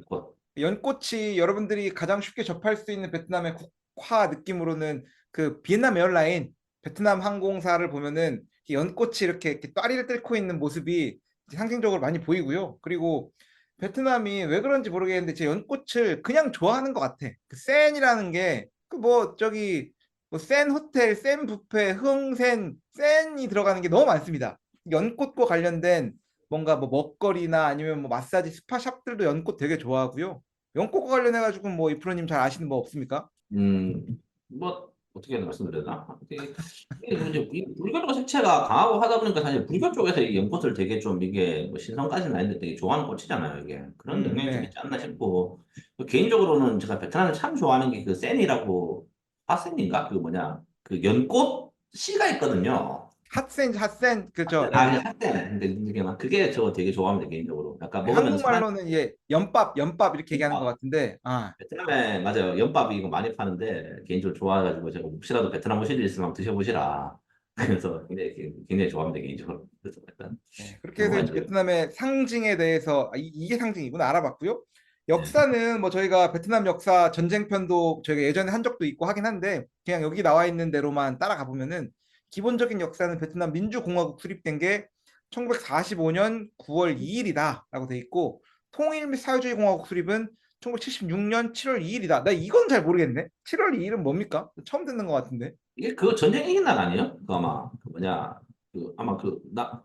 곧 연꽃이 여러분들이 가장 쉽게 접할 수 있는 베트남의 연꽃화 느낌으로는 그 비엔남 에어라인 베트남 항공사를 보면은 이 연꽃이 이렇게 또리를 뚫고 있는 모습이 상징적으로 많이 보이고요. 그리고 베트남이 왜 그런지 모르겠는데 제 연꽃을 그냥 좋아하는 것 같아. 그 센이라는 게 그 뭐 저기 뭐 센 호텔, 센 뷔페, 흥센, 센이 들어가는 게 너무 많습니다. 연꽃과 관련된 뭔가 뭐 먹거리나 아니면 뭐 마사지 스파샵들도 연꽃 되게 좋아하고요. 연꽃과 관련해가지고 뭐 이프로님 잘 아시는 뭐 없습니까? 뭐 어떻게 말씀드려야 되나? 이게 이제 이 불교적 색채가 강하고 하다 보니까 사실 불교 쪽에서 이 연꽃을 되게 좀 이게 뭐 신성까지는 아닌데 되게 좋아하는 꽃이잖아요, 이게. 그런 영향이 좀 네. 있지 않나 싶고 개인적으로는 제가 베트남을 참 좋아하는 게 그 센이라고 화센인가? 그 뭐냐? 그 연꽃 씨가 있거든요. 핫센 그죠? 아, 예. 그냥 핫센. 근데 이게 막 그게 저 되게 좋아합니다, 개인적으로. 약간 네, 먹으면서 살 한국말로는 이게 연밥 이렇게 얘기하는 것 같은데, 아, 베트남에 맞아요. 연밥이 이거 많이 파는데 개인적으로 좋아해가지고 제가 혹시라도 베트남 오실 일 있으면 한번 드셔보시라. 그래서 굉장히 좋아합니다, 개인적으로. 그래서 약간 네, 그렇게 해서 이제 완전 베트남의 상징에 대해서 이게 상징이구나 알아봤고요. 네. 역사는 뭐 저희가 베트남 역사 전쟁편도 저희가 예전에 한 적도 있고 하긴 한데 그냥 여기 나와 있는 대로만 따라가 보면은 기본적인 역사는 베트남 민주공화국 수립된 게 1945년 9월 2일이다라고 돼 있고 통일 및 사회주의 공화국 수립은 1976년 7월 2일이다. 나 이건 잘 모르겠네. 7월 2일은 뭡니까? 처음 듣는 것 같은데. 이게 그 전쟁 이긴 날 아니에요? 그 아마 그 뭐냐 그 아마 그나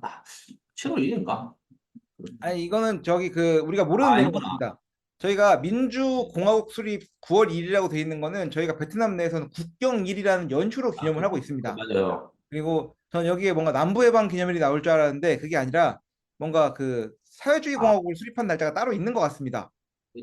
7월 1일인가? 아니 이거는 저기 그 우리가 모르는 내용 아니구나. 같습니다. 저희가 민주공화국 수립 9월 1일이라고 돼 있는 거는 저희가 베트남 내에서는 국경일이라는 연휴로 아, 기념을 하고 있습니다. 맞아요. 그리고 전 여기에 뭔가 남부해방 기념일이 나올 줄 알았는데 그게 아니라 뭔가 그 사회주의 아, 공화국을 수립한 날짜가 따로 있는 것 같습니다.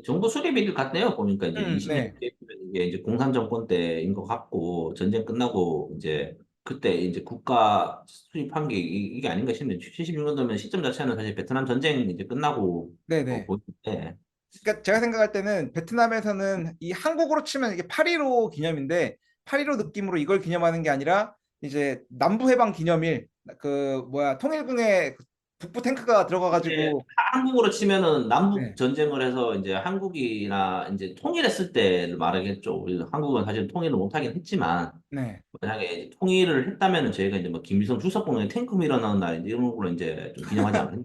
정부 수립일 같네요. 보니까 이제 20년 네, 뒤면 이게 이제 공산 정권 때인 것 같고 전쟁 끝나고 이제 그때 이제 국가 수립한 게 이게 아닌가 싶네요. 76년도면 시점 자체는 사실 베트남 전쟁 이제 끝나고 네, 네. 보이는데 그러니까 제가 생각할 때는 베트남에서는 이 한국으로 치면 이게 8.15 기념인데 8.15 느낌으로 이걸 기념하는 게 아니라 이제 남부해방 기념일 그 뭐야 통일궁에 그 북부 탱크가 이제 들어가가지고 한국으로 치면은 남북 네, 전쟁을 해서 이제 한국이나 이제 통일했을 때를 말하겠죠. 우리 한국은 사실 통일을 못하긴 했지만 네, 만약에 이제 통일을 했다면은 저희가 이제 뭐 김일성 출석봉에 탱크 밀어넣은 날 이제 이런 걸로 이제 좀 기념하지 않겠냐.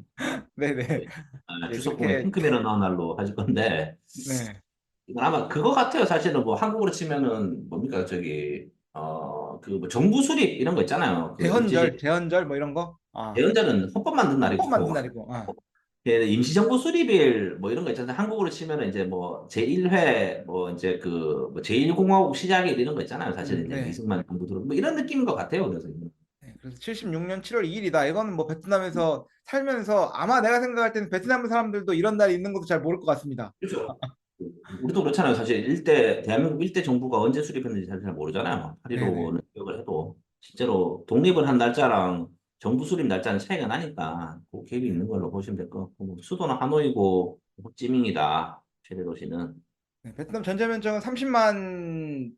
네, 네, 네 출석봉에 그렇게 탱크 밀어넣은 날로 하실 건데 네 이건 아마 그거 같아요. 사실은 뭐 한국으로 치면은 뭡니까 저기 그 뭐 정부 수립 이런 거 있잖아요. 그 일제시대 대헌절 뭐 이런 거 대연절은 헌법 만든 헌법 만든 날이고 날이고 예, 임시정부 수립일 뭐 이런 거 있잖아요. 한국으로 치면은 이제 뭐 제1회 뭐 이제 그뭐 제1공화국 시작일 이런 거 있잖아요. 사실 이제 네. 이승만 정부 들어 뭐 이런 느낌인 것 같아요. 그래서 네, 그래서 76년 7월 2일이다. 이거는 뭐 베트남에서 살면서 아마 내가 생각할 때는 베트남 사람들도 이런 날이 있는 것도 잘 모를 것 같습니다. 그렇죠. 우리도 그렇잖아요. 사실 일대 대한민국 일대 정부가 언제 수립했는지 잘 모르잖아요. 네네. 8.15는 기억을 해도 실제로 독립을 한 날짜랑 정부 수립 날짜는 차이가 나니까 그 갭이 있는 걸로 보시면 될 것 같고 뭐 수도는 하노이고 호찌민이다. 최대 도시는 네, 베트남 전체 면적은 33만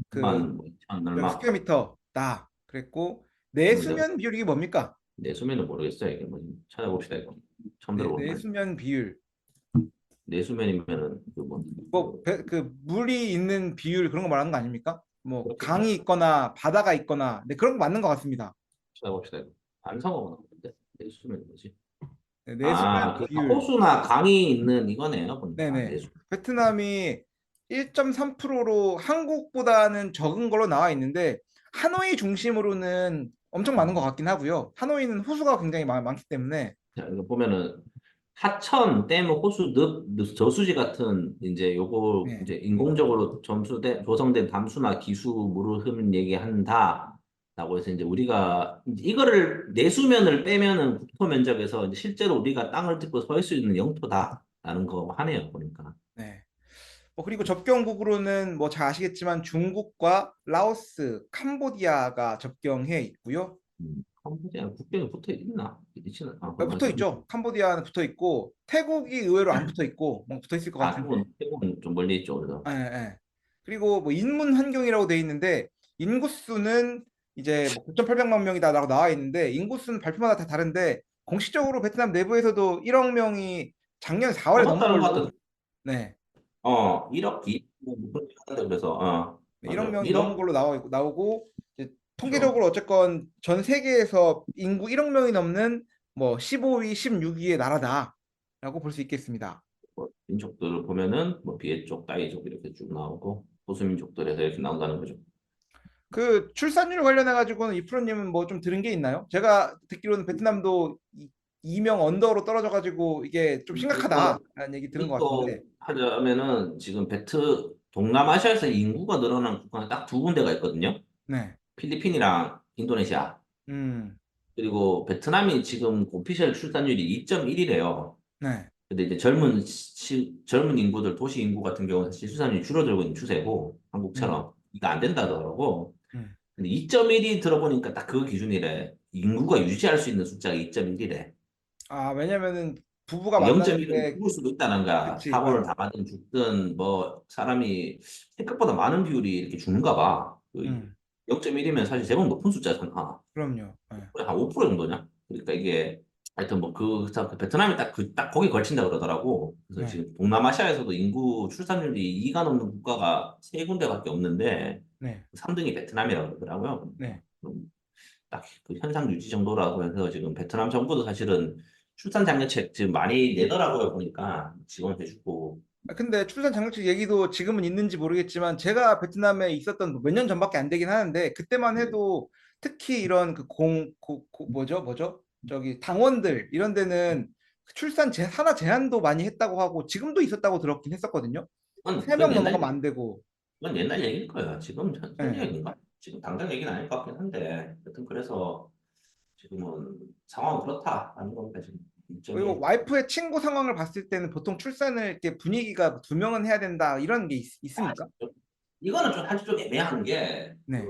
그 만 뭐, 2천 저기 얼마 스퀘어미터다. 그랬고 그런데 내수면 비율이 뭡니까? 내수면은 모르겠어요. 이게 뭐 찾아봅시다 이거. 처음 네, 들어보는 말. 내수면 비율. 내수면이면은 그 물이 있는 비율 그런 거 말하는 거 아닙니까? 뭐 그렇겠죠. 강이 있거나 바다가 있거나 네, 그런 거 맞는 것 같습니다. 찾아봅시다 이거. 안성어가 나오는데 내수면이 뭐지? 네, 내수면 아, 그 비율. 호수나 강이 있는 이거네요. 보니까 네네. 내수. 베트남이 1.3%로 한국보다는 적은 걸로 나와 있는데 하노이 중심으로는 엄청 많은 것 같긴 하고요. 하노이는 호수가 굉장히 많기 때문에 자, 이거 보면은 하천, 댐, 호수, 늪, 저수지 같은 이제 요거 네. 이제 인공적으로 조성된 담수나 기수물을 흐르는 얘기한다. 라고 해서 이제 우리가 이제 이거를 내수면을 빼면은 국토 면적에서 이제 실제로 우리가 땅을 딛고 서 있을 수 있는 영토다라는 거 하네요. 보니까. 네. 그리고 접경국으로는 뭐 잘 아시겠지만 중국과 라오스, 캄보디아가 접경해 있고요. 캄보디아 국경에 붙어 있나? 있지는 그건 붙어 알겠습니다. 있죠. 캄보디아는 붙어 있고 태국이 의외로 안 붙어 있고 뭐 붙어 있을 것 아, 같은데. 태국은 좀 멀리 있죠. 그래서. 예, 예. 그리고 뭐 인문 환경이라고 돼 있는데 인구수는 이제 뭐 9,800만 명이다라고 나와 있는데 인구수는 발표마다 다 다른데 공식적으로 베트남 내부에서도 1억 명이 작년 4월에 넘은 넘었다는 것 걸로 같은 네. 1억 뭐 그렇게 하는데 그래서 네, 1억 맞아요. 명 넘은 1억 걸로 나오고 이제 그죠. 통계적으로 어쨌건 전 세계에서 인구 1억 명이 넘는 뭐 15위, 16위의 나라다라고 볼 수 있겠습니다. 뭐 민족들을 보면은 뭐 비해쪽, 다이족 이렇게 쭉 나오고 소수민족들에서 이렇게 나온다는 거죠. 그 출산율 관련해 가지고는 이 프로님은 뭐 좀 들은 게 있나요? 제가 듣기로는 베트남도 2명 언더로 떨어져 가지고 이게 좀 그래서 심각하다라는 얘기 들은 것 같은데. 이것도 하자면은 지금 동남아시아에서 인구가 늘어난 국가가 딱 두 군데가 있거든요. 네. 필리핀이랑 인도네시아. 음. 그리고 베트남이 지금 오피셜 출산율이 2.1이래요. 네. 근데 이제 젊은 인구들, 도시 인구 같은 경우는 사실 출산율이 줄어들고 있는 추세고, 음. 한국처럼. 이거 안 된다더라고. 음. 근데 2.1이 들어보니까 딱 그 기준이래. 인구가 유지할 수 있는 숫자가 2.1이래. 아, 왜냐면은 부부가 0.1은 만났는데 죽을 수도 있다는 거야. 그치. 사고를 당하든 죽든 뭐 사람이 생각보다 많은 비율이 이렇게 죽는가 봐. 음. 0.1이면 사실 제법 높은 숫자잖아. 그럼요. 네. 한 5% 정도냐? 그러니까 이게 하여튼 뭐 베트남이 딱 거기 걸친다 그러더라고. 그래서 네. 지금 동남아시아에서도 인구 출산율이 2가 넘는 국가가 세 군데밖에 없는데 네. 3등이 베트남이라고 그러더라고요. 네. 딱 그 현상 유지 정도라고 해서 지금 베트남 정부도 사실은 출산 장려책 지금 많이 내더라고요 보니까 지원해주고. 아, 근데 출산 장려책 얘기도 지금은 있는지 모르겠지만 제가 베트남에 있었던 몇 년 전밖에 안 되긴 하는데 그때만 네. 해도 특히 이런 그 뭐죠? 저기 당원들 이런 데는 출산 산하 제한도 많이 했다고 하고 지금도 있었다고 들었긴 했었거든요. 세 그건 명 옛날 넘어가면 안 되고. 그건 옛날 얘기일 거야. 지금 현 네. 얘기인가? 지금 당장 얘기는 아닐 것 같긴 한데 하여튼 그래서 지금은 상황은 그렇다라는 겁니다. 지금 그리고 일정이. 와이프의 친구 상황을 봤을 때는 보통 출산을 이렇게 분위기가 2명은 해야 된다 이런 게 있습니까? 이거는 좀 사실 좀 애매한 게, 네.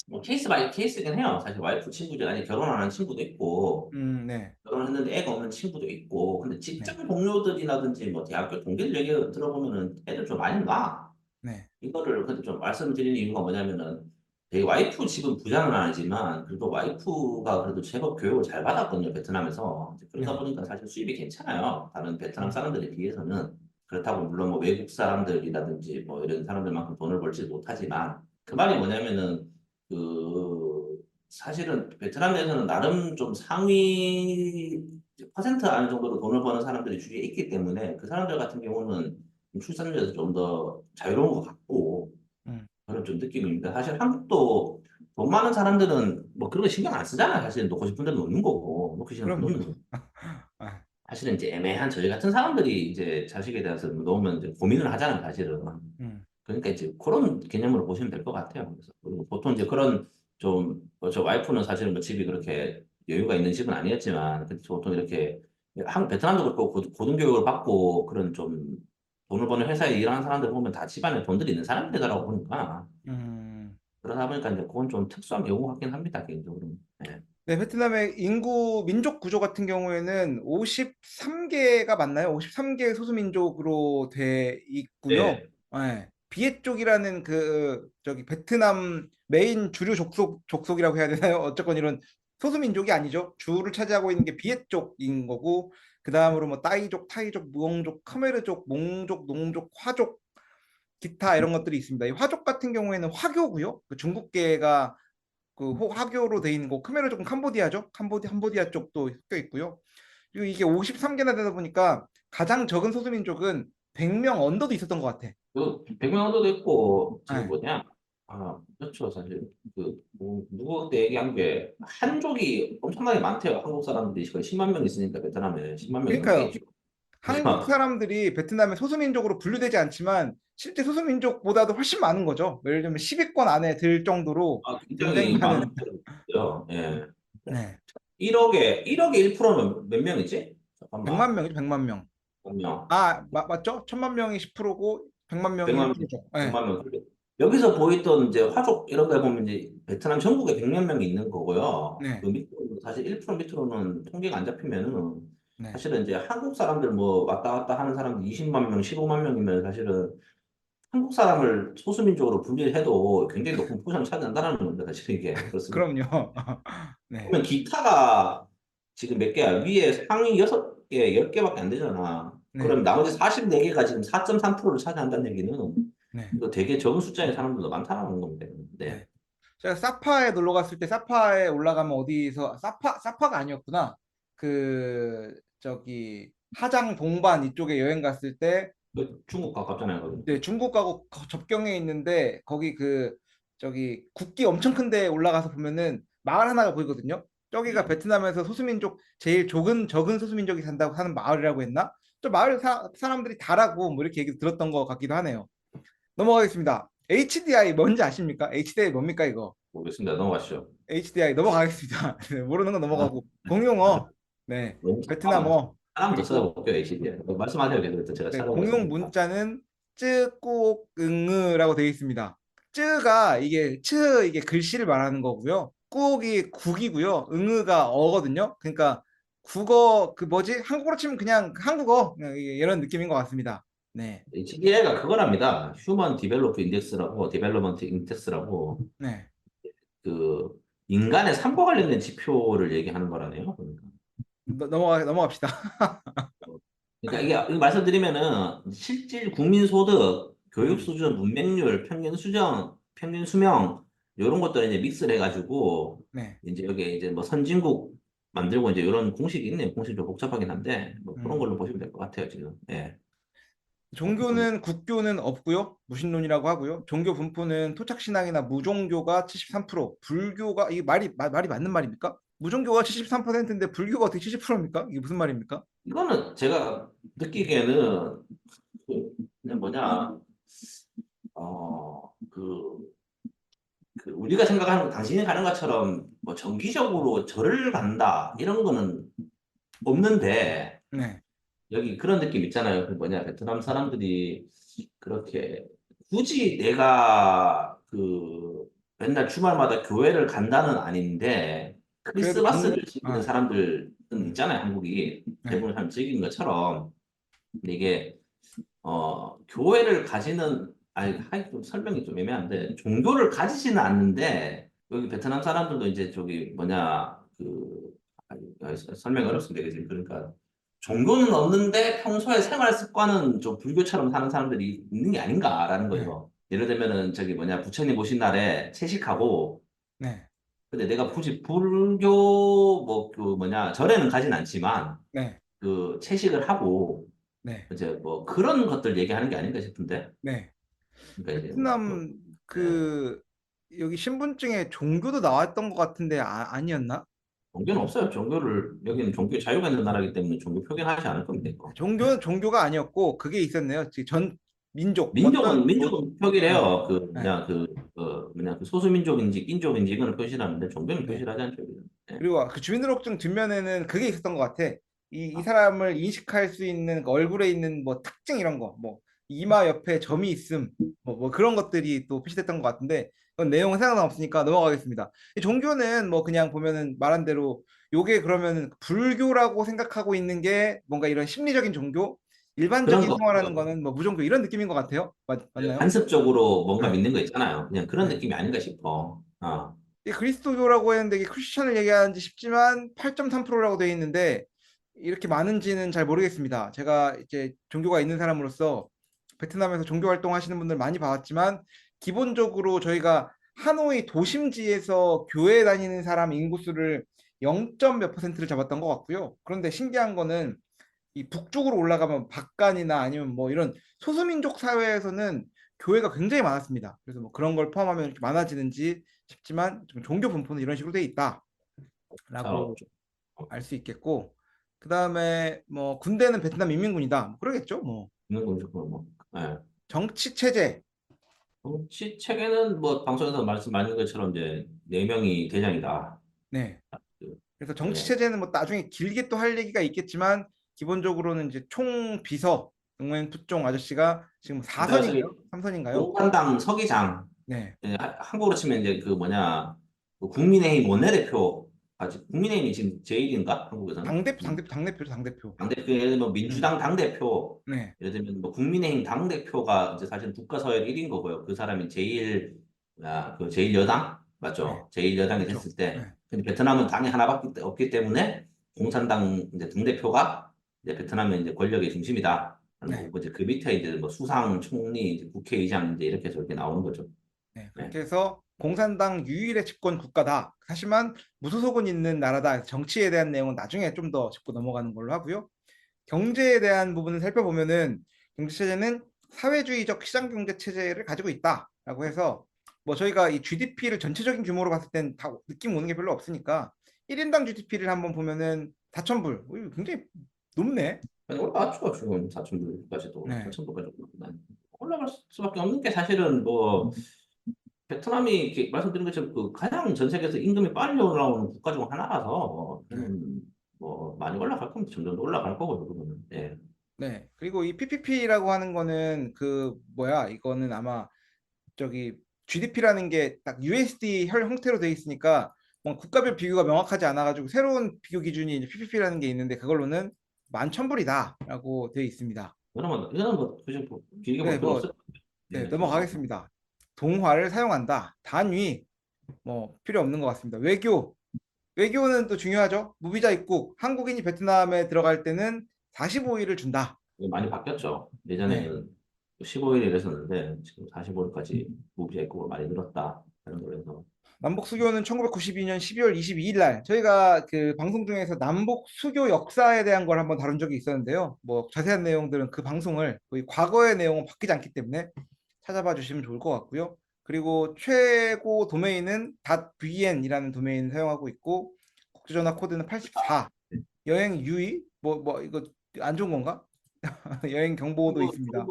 뭐 케이스 바이 케이스긴 해요. 사실 와이프 친구들, 아니 결혼하는 친구도 있고, 네. 결혼했는데 애가 없는 친구도 있고, 근데 네. 직장 동료들이라든지 뭐 대학교 동기들 얘기 들어보면은 애들 좀 많이 나. 네. 이거를 근데 좀 말씀드리는 이유가 뭐냐면은, 되게 와이프 집은 부자는 아니지만, 그래도 와이프가 그래도 제법 교육을 잘 받았거든요, 베트남에서. 이제 그러다 네. 보니까 사실 수입이 괜찮아요. 다른 베트남 음. 사람들에 비해서는. 그렇다고 물론 뭐 외국 사람들이라든지 뭐 이런 사람들만큼 돈을 벌지 못하지만, 그 말이 뭐냐면은, 사실은 베트남 내에서는 나름 좀 상위 퍼센트 안에 정도로 돈을 버는 사람들이 주위에 있기 때문에 그 사람들 같은 경우는 출산율에서 좀 더 자유로운 것 같고 음. 그런 좀 느낌입니다. 사실 한국도 돈 많은 사람들은 뭐 그런 거 신경 안 쓰잖아. 사실 놓고 싶은 데는 놓는 거고 놓기 싫으면 안 그럼요. 놓는 거고. 아, 사실은 이제 애매한 저희 같은 사람들이 이제 자식에 대해서 놓으면 이제 고민을 하잖아요. 사실은. 음. 그러니까 이제 그런 개념으로 보시면 될 것 같아요. 그래서 그리고 보통 이제 그런 저 와이프는 사실은 뭐 집이 그렇게 여유가 있는 집은 아니었지만 근데 보통 이렇게 베트남도 그렇고 고등교육을 받고 그런 좀 돈을 버는 회사에 일하는 사람들 보면 다 집안에 돈들이 있는 사람들이더라고 보니까 음. 그러다 보니까 이제 그건 좀 특수한 경우 같긴 합니다 개인적으로. 네. 네, 베트남의 인구 민족 구조 같은 경우에는 53개가 맞나요? 53개 소수민족으로 돼 있고요. 네. 네. 비에 쪽이라는 그 저기 베트남 메인 주류 족속이라고 해야 되나요? 어쨌건 이런 소수민족이 아니죠. 주를 차지하고 있는 게 비에 쪽인 거고 그 다음으로 뭐 따이족, 타이족, 무엉족, khmer 족, 몽족, 농족, 화족 기타 이런 것들이 있습니다. 이 화족 같은 경우에는 화교고요. 그 중국계가 그 화교로 돼 있는 거 크메르 쪽은 캄보디아죠. 캄보디아 쪽도 섞여 있고요. 그리고 이게 53개나 되다 보니까 가장 적은 소수민족은 100명 언더도 있었던 것 같아. 백명원도 있고 저기 네. 뭐냐 그렇죠 사실 누구 그때 얘기한 게 한족이 엄청나게 많대요. 한국 사람들이 거의 10만 명 있으니까 베트남에 10만 명 넘게 그러니까요. 있죠. 한국 사람들이 베트남의 소수민족으로 분류되지 않지만 실제 소수민족보다도 훨씬 많은 거죠. 예를 들면 10위권 안에 들 정도로 굉장히 굉장히 많은 많은. 편이죠. 예. 네. 1억에 1%면 몇 명이지? 잠깐만. 100만 명이죠. 100만 명. 100명. 아, 맞죠? 1000만 명이 10%고 100만 명이 100만 명. 1%죠. 네. 100만 명. 여기서 보였던 이제 화족 이런 거 보면 이제 베트남 전국에 100몇 명이 있는 거고요. 그 네. 밑으로는 사실 1% 밑으로는 통계가 안 잡히면은 네. 사실은 이제 한국 사람들 뭐 왔다 갔다 하는 사람들 20만 명, 15만 명이면 사실은 한국 사람을 소수민족으로 분리를 해도 굉장히 높은 포션을 차지한다는 겁니다. 사실 이게 그렇습니다. 그럼요. 네. 그러면 기타가 지금 몇 개야? 위에 상위 6개, 10개밖에 안 되잖아. 네, 그럼 나머지 44개가 지금 4.3%를 차지한다는 얘기는 네, 이거 되게 적은 숫자의 사람들도 많다는 겁니다. 네. 네. 제가 사파에 놀러 갔을 때 사파에 올라가면 어디서 사파가 아니었구나. 그 저기 하장 동반 이쪽에 여행 갔을 때 그 중국 가깝잖아요. 거기. 네, 중국하고 접경에 있는데 거기 그 저기 국기 엄청 큰데 올라가서 보면은 마을 하나가 보이거든요. 저기가 베트남에서 소수민족 제일 적은 소수민족이 산다고 사는 마을이라고 했나? 저 마을 사람들이 다라고 뭐 이렇게 얘기 들었던 것 같기도 하네요. 넘어가겠습니다. HDI 뭔지 아십니까? HDI 뭡니까 이거? 모르겠습니다. 넘어가시죠. HDI 넘어가겠습니다. 네, 모르는 건 아, 넘어가고 공용어, 네, 너무 잠깐만. 베트남어 하나만 더 그리고 써볼게요. HDR. 말씀하세요. 계속 제가 네, 공용 찾아보겠습니다. 문자는 쯔국응으라고 되어 있습니다. 쯔가 이게 글씨를 말하는 거고요. 꾹이 국이고요. 응으가 어거든요. 그러니까 국어 그 뭐지? 한국어로 치면 그냥 한국어 그냥 이런 느낌인 것 같습니다. 네, HDL가 그거랍니다. 휴먼 디벨로프 인덱스라고, 디벨로먼트 인덱스라고, 네. 그, 인간의 삶과 관련된 지표를 얘기하는 거라네요. 그러니까. 넘어갑시다. 그러니까 이게 말씀드리면은, 실질 국민 소득, 교육 음, 수준, 문맹률, 평균 수정, 평균 수명, 이런 것들을 이제 믹스를 해가지고, 네. 이제 여기에 이제 뭐 선진국 만들고 이제 이런 공식이 있네요. 공식이 좀 복잡하긴 한데, 뭐 그런 음. 걸로 보시면 될 것 같아요, 지금. 예. 종교는 국교는 없고요. 무신론이라고 하고요. 종교 분포는 토착신앙이나 무종교가 73%, 불교가 이게 말이 맞는 말입니까? 무종교가 73%인데 불교가 어떻게 70%입니까? 이게 무슨 말입니까? 이거는 제가 느끼기에는 그냥 뭐냐 그 우리가 생각하는 당신이 가는 것처럼 뭐 정기적으로 절을 간다 이런 거는 없는데 네. 여기 그런 느낌 있잖아요. 그 뭐냐 베트남 사람들이 그렇게 굳이 내가 그 맨날 주말마다 교회를 간다는 아닌데 그래도 크리스마스를 즐기는 아, 사람들은 음, 있잖아요. 한국이 네. 대부분 사람 즐기는 것처럼 근데 이게 교회를 가지는, 아니, 좀 설명이 좀 애매한데, 종교를 가지지는 않는데, 여기 베트남 사람들도 이제 저기 뭐냐, 설명이 어렵습니다. 그지? 그러니까, 종교는 없는데 평소에 생활 습관은 좀 불교처럼 사는 사람들이 있는 게 아닌가라는 네. 거죠. 예를 들면은 저기 뭐냐, 부처님 오신 날에 채식하고, 네. 근데 내가 굳이 불교 뭐 그 뭐냐, 절에는 가진 않지만, 네. 그 채식을 하고, 네. 이제 뭐 그런 것들 얘기하는 게 아닌가 싶은데. 네. 그러니까 이제 뭐, 베트남 예. 그 여기 신분증에 종교도 나왔던 것 같은데 아니었나? 종교는 없어요. 종교를 여기는 종교 자유가 있는 나라이기 때문에 종교 표기하지 않을 겁니다. 이거. 예. 종교가 아니었고 그게 있었네요. 전 민족 민족은 네. 표기를 해요. 그 네. 뭐냐 뭐냐 그 소수민족인지 인족인지 이거는 표시를 하는데 종교는 네. 표시를 하지 않죠. 여기는. 예. 그리고 그 주민등록증 뒷면에는 그게 있었던 것 같아. 이 사람을 인식할 수 있는 그 얼굴에 있는 뭐 특징 이런 거, 뭐 이마 옆에 점이 있음, 뭐 그런 것들이 또 표시됐던 것 같은데 그건 내용은 생각나 없으니까 넘어가겠습니다. 이 종교는 뭐 그냥 보면은 말한 대로 요게 그러면 불교라고 생각하고 있는 게 뭔가 이런 심리적인 종교, 그런 일반적인 거 생활하는 거는 뭐 무종교 이런 느낌인 것 같아요. 맞나요? 간섭적으로 뭔가 네. 믿는 거 있잖아요. 그냥 그런 네. 느낌이 아닌가 싶어. 이 그리스도교라고 했는데 이게 크리스천을 얘기하는지 싶지만 8.3%라고 되어 있는데 이렇게 많은지는 잘 모르겠습니다. 제가 이제 종교가 있는 사람으로서 베트남에서 종교 활동하시는 분들 많이 봐왔지만 기본적으로 저희가 하노이 도심지에서 교회 다니는 사람 인구수를 0. 몇 퍼센트를 잡았던 것 같고요. 그런데 신기한 거는 이 북쪽으로 올라가면 박간이나 아니면 뭐 이런 소수민족 사회에서는 교회가 굉장히 많았습니다. 그래서 뭐 그런 걸 포함하면 이렇게 많아지는지 싶지만 좀 종교 분포는 이런 식으로 돼 잘 있다라고 없죠. 알 수 있겠고 그 다음에 뭐 군대는 베트남 인민군이다. 뭐 그러겠죠. 뭐 있는 건 조금 뭐. 예. 정치 체제. 정치 체계는 뭐 방송에서 말씀 많이 한 것처럼 이제 네 명이 대장이다. 네. 그, 그래서 정치 예. 체제는 뭐 나중에 길게 또 할 얘기가 있겠지만 기본적으로는 이제 총비서 응원 부총 아저씨가 지금 그러니까 4선인가요? 3선인가요? 공산당 서기장, 네. 예, 한국으로 치면 이제 그 뭐냐, 그 국민의힘 원내대표, 아직 국민의힘이 지금 제1인가? 한국에서는? 당대표죠, 당대표. 당대표, 예를 들면 뭐 음. 민주당 당대표, 네. 예를 들면 뭐 국민의힘 당대표가 이제 사실 국가서열 1인 거고요. 그 사람이 그 제1여당? 네. 맞죠? 제1여당이 그렇죠. 됐을 때. 네. 근데 베트남은 당이 하나밖에 없기 때문에 공산당 이제 당대표가 이제 베트남은 이제 권력의 중심이다 하는 네. 거고 이제 그 밑에 이제 뭐 수상, 총리, 이제 국회의장 이제 이렇게 저렇게 나오는 거죠. 네, 네. 그렇게 해서 공산당 유일의 집권 국가다. 하지만 무소속은 있는 나라다. 정치에 대한 내용은 나중에 좀 더 짚고 넘어가는 걸로 하고요. 경제에 대한 부분을 살펴보면은 경제 체제는 사회주의적 시장 경제 체제를 가지고 있다라고 해서 뭐 저희가 이 GDP를 전체적인 규모로 봤을 땐 다 느낌 오는 게 별로 없으니까 1인당 GDP를 한번 보면은 4,000불. 굉장히 높네. 아니, 올라갔죠. 지금 4,000불까지도 네. 4,000불까지 올라갈 수밖에 없는 게 사실은 뭐 베트남이 이렇게 말씀드린 것처럼 그 가장 전 세계에서 임금이 빨리 올라오는 국가 중 하나라서 네. 저는 뭐 많이 올라갈 겁니다. 점점 더 올라갈 거고 그러면 예. 네. 그리고 이 PPP라고 하는 거는 그 뭐야? 이거는 아마 저기 GDP라는 게 딱 USD 혈 형태로 돼 있으니까 뭐 국가별 비교가 명확하지 않아가지고 새로운 비교 기준이 이제 PPP라는 게 있는데 그걸로는 11,000불이다라고 되어 있습니다. 그러면 이거는 뭐 굳이 뭐 길게 볼 네, 필요 뭐 없을 것 같아요. 네, 예, 뭐 넘어가겠습니다. 동화를 사용한다. 단위 뭐 필요 없는 것 같습니다. 외교는 또 중요하죠. 무비자 입국 한국인이 베트남에 들어갈 때는 45일을 준다. 많이 바뀌었죠. 네. 예전에는 15일에 이랬었는데 지금 45일까지 무비자 입국을 많이 늘었다 하는 걸로 해서 남북 수교는 1992년 12월 22일 날 저희가 그 방송 중에서 남북 수교 역사에 대한 걸 한번 다룬 적이 있었는데요. 뭐 자세한 내용들은 그 방송을 거의 과거의 내용은 바뀌지 않기 때문에 찾아봐 주시면 좋을 것 같고요. 그리고 최고 도메인은 .vn이라는 도메인을 사용하고 있고 국제전화 코드는 84. 여행 유의 뭐 이거 안 좋은 건가? 여행 경보도 있습니다.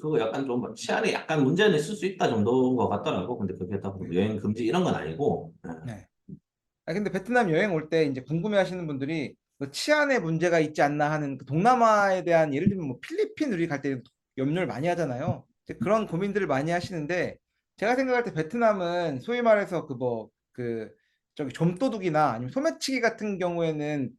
그거 약간 좀 치안에 약간 문제는 있을 수 있다 정도인 것 같더라고. 근데 그게 다 네. 여행 금지 이런 건 아니고 예. 네. 근데 베트남 여행 올 때 이제 궁금해 하시는 분들이 그 치안에 문제가 있지 않나 하는 그 동남아에 대한 예를 들면 뭐 필리핀 우리 갈 때 염려를 많이 하잖아요. 이제 그런 고민들을 많이 하시는데 제가 생각할 때 베트남은 소위 말해서 그 뭐 그 저기 좀도둑이나 아니면 소매치기 같은 경우에는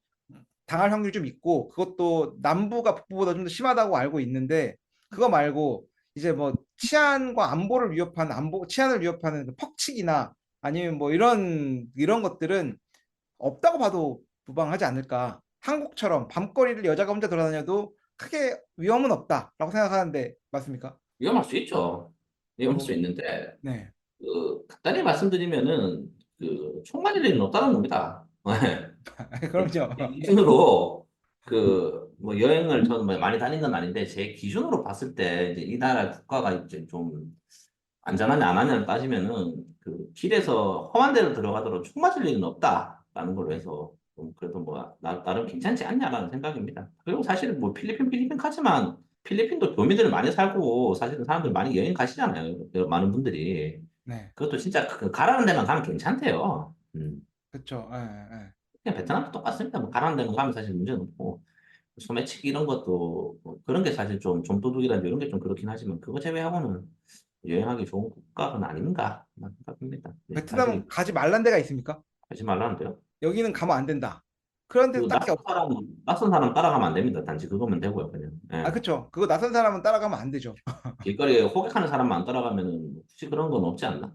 당할 확률이 좀 있고 그것도 남부가 북부보다 좀 더 심하다고 알고 있는데 그거 말고 이제 뭐 치안과 안보를 위협하는 안보 치안을 위협하는 그 퍽치기나 아니면 뭐 이런 것들은 없다고 봐도 무방하지 않을까. 한국처럼 밤거리를 여자가 혼자 돌아다녀도 크게 위험은 없다라고 생각하는데 맞습니까? 위험할 수 있죠. 위험할 수 뭐, 있는데 네. 그 간단히 말씀드리면은 그 총 맞을 일은 없다는 겁니다. 그럼요. 제 기준으로 그 뭐 여행을 저는 뭐 많이 다닌 건 아닌데 제 기준으로 봤을 때 이제 이 나라 국가가 이제 좀 안전하냐 안 하냐를 따지면은 그 길에서 험한 데로 들어가도록 총 맞을 일은 없다라는 걸로 네. 해서 좀 그래도 뭐 나름 괜찮지 않냐라는 생각입니다. 그리고 사실은 뭐 필리핀 가지만 필리핀도 교민들 많이 살고 사실은 사람들 많이 여행 가시잖아요. 많은 분들이 네. 그것도 진짜 그 가라는 데만 가면 괜찮대요. 그렇죠. 예, 예. 그냥 베트남도 똑같습니다. 뭐 가라는 데만 가면 사실 문제는 없고 소매치기 이런 것도 뭐 그런 게 사실 좀 좀도둑이라든지 이런 게 좀 그렇긴 하지만 그거 제외하고는 여행하기 좋은 국가는 아닌가 생각합니다. 네, 베트남은 사실 가지 말란 데가 있습니까? 하지 말라는데요. 여기는 가면 안 된다. 그런 그 데도 딱히 없. 낯선 사람 따라가면 안 됩니다. 단지 그거면 되고요, 그냥. 아, 예. 그쵸. 그거 낯선 사람은 따라가면 안 되죠. 길거리에 호객하는 사람만 안 따라가면은 혹시 그런 건 없지 않나?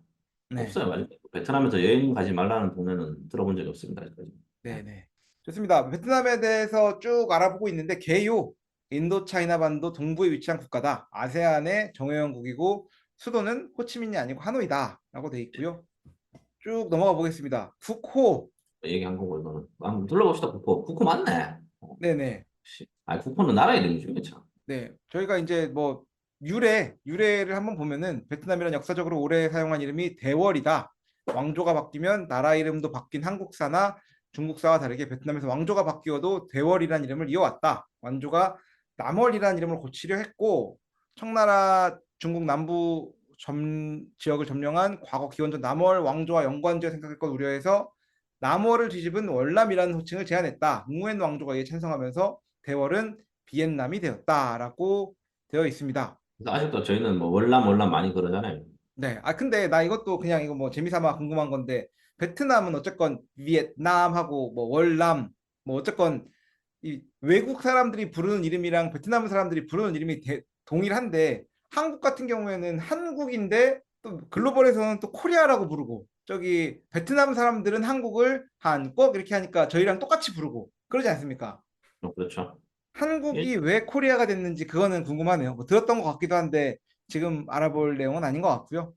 네. 없어요, 맞아요. 베트남에서 여행 가지 말라는 동네는 들어본 적이 없습니다, 아직까지. 예. 네네. 좋습니다. 베트남에 대해서 쭉 알아보고 있는데 개요. 인도차이나 반도 동부에 위치한 국가다. 아세안의 정회원국이고 수도는 호치민이 아니고 하노이다라고 돼 있고요. 쭉 넘어가 보겠습니다. 국호. 얘기한 거고 이거는 한번 둘러봅시다. 국호 맞네. 네네. 국호는 나라 이름이죠, 그렇죠? 네. 저희가 이제 뭐 유래를 한번 보면은 베트남이란 역사적으로 오래 사용한 이름이 대월이다. 왕조가 바뀌면 나라 이름도 바뀐 한국사나 중국사와 다르게 베트남에서 왕조가 바뀌어도 대월이란 이름을 이어왔다. 왕조가 남월이라는 이름을 고치려 했고 청나라 중국 남부 지역을 점령한 과거 기원전 남월 왕조와 연관지어 생각할 것 우려해서 남월을 뒤집은 월남이라는 호칭을 제안했다. 응우엔 왕조가 이에 찬성하면서 대월은 비엔남이 되었다라고 되어 있습니다. 그래서 아직도 저희는 뭐 월남 많이 그러잖아요. 네. 근데 나 이것도 그냥 이거 뭐 재미삼아 궁금한 건데 베트남은 어쨌건 비엔남하고 뭐 월남 뭐 어쨌건 이 외국 사람들이 부르는 이름이랑 베트남 사람들이 부르는 이름이 동일한데 한국 같은 경우에는 한국인데 또 글로벌에서는 또 코리아라고 부르고 저기 베트남 사람들은 한국을 한국 이렇게 하니까 저희랑 똑같이 부르고 그러지 않습니까? 그렇죠. 일, 한국이 왜 코리아가 됐는지 그거는 궁금하네요. 뭐 들었던 것 같기도 한데 지금 알아볼 내용은 아닌 것 같고요.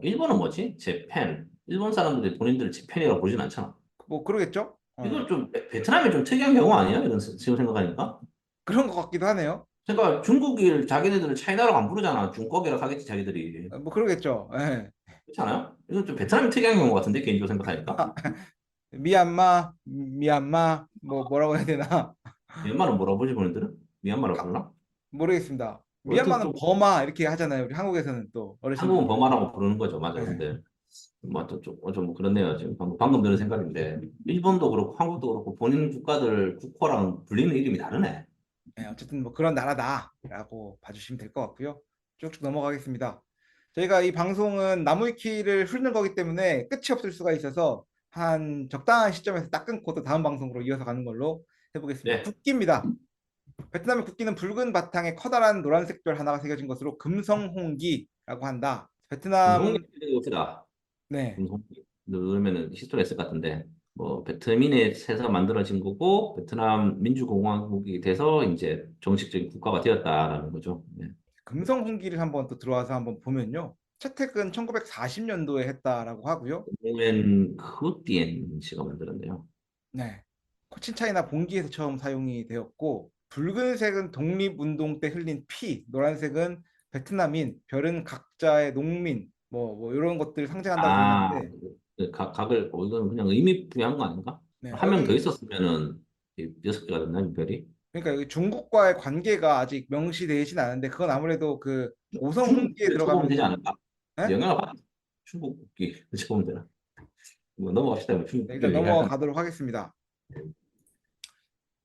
일본은 뭐지? 재팬. 일본 사람들이 본인들을 재팬이라고 부르진 않잖아. 뭐 그러겠죠? 이건 좀 베트남이 좀 특이한 경우 아니야? 이런 지금 생각하니까. 그런 것 같기도 하네요. 그러니까 중국을 자기네들을 차이나라고 안 부르잖아. 중국이라고 하겠지 자기들이. 뭐 그러겠죠. 예. 그렇지 않아요? 이건 좀 베트남이 특이한 경우 같은데 개인적으로 생각하니까. 미얀마 뭐라고 해야 되나? 미얀마는 뭐라고 부르지 본인들은? 미얀마라고 가- 부르나? 모르겠습니다. 뭐 하여튼 미얀마는 좀 버마 이렇게 하잖아요. 우리 한국에서는 또 한국은 어르신들. 버마라고 부르는 거죠. 맞아. 예. 근데 뭐 하여튼 좀 그렇네요. 지금 방금 드는 생각인데 일본도 그렇고 한국도 그렇고 본인 국가들 국호랑 불리는 이름이 다르네. 예, 어쨌든 뭐 그런 나라다라고 봐주시면 될 것 같고요. 쭉쭉 넘어가겠습니다. 저희가 이 방송은 나무위키를 흐르는 거기 때문에 끝이 없을 수가 있어서 한 적당한 시점에서 딱 끊고 또 다음 방송으로 이어서 가는 걸로 해보겠습니다. 네. 국기입니다. 베트남의 국기는 붉은 바탕에 커다란 노란색 별 하나가 새겨진 것으로 금성홍기라고 한다. 금송이 베트남. 없다. 네. 금송이 누르면은 히스토리가 있을 것 같은데 뭐 베트민에서 만들어진 거고 베트남 민주공화국이 돼서 이제 정식적인 국가가 되었다라는 거죠. 네. 금성홍기를 한번 또 들어와서 한번 보면요. 채택은 1940년도에 했다라고 하고요. 는 크루띠엔 씨가 만들었네요. 네. 코친차이나 봉기에서 처음 사용이 되었고, 붉은색은 독립운동 때 흘린 피, 노란색은 베트남인, 별은 각자의 농민, 뭐 이런 것들을 상징한다고 되어 아, 있는데, 각을, 이건 그냥 의미 부여한 거 아닌가? 네, 한 명 더 여기, 있었으면은 여섯 개가 됐나, 별이? 그러니까 여기 중국과의 관계가 아직 명시되진 않은데, 그건 아무래도 그 오성 홍기에 중국을 쳐보면 되지 들어가면은, 않을까? 네? 영향을 받 중국 국기 쳐보면 되나? 뭐 넘어갑시다. 뭐 중국 네, 일단 국기를 얘기할 건. 넘어가도록 하겠습니다.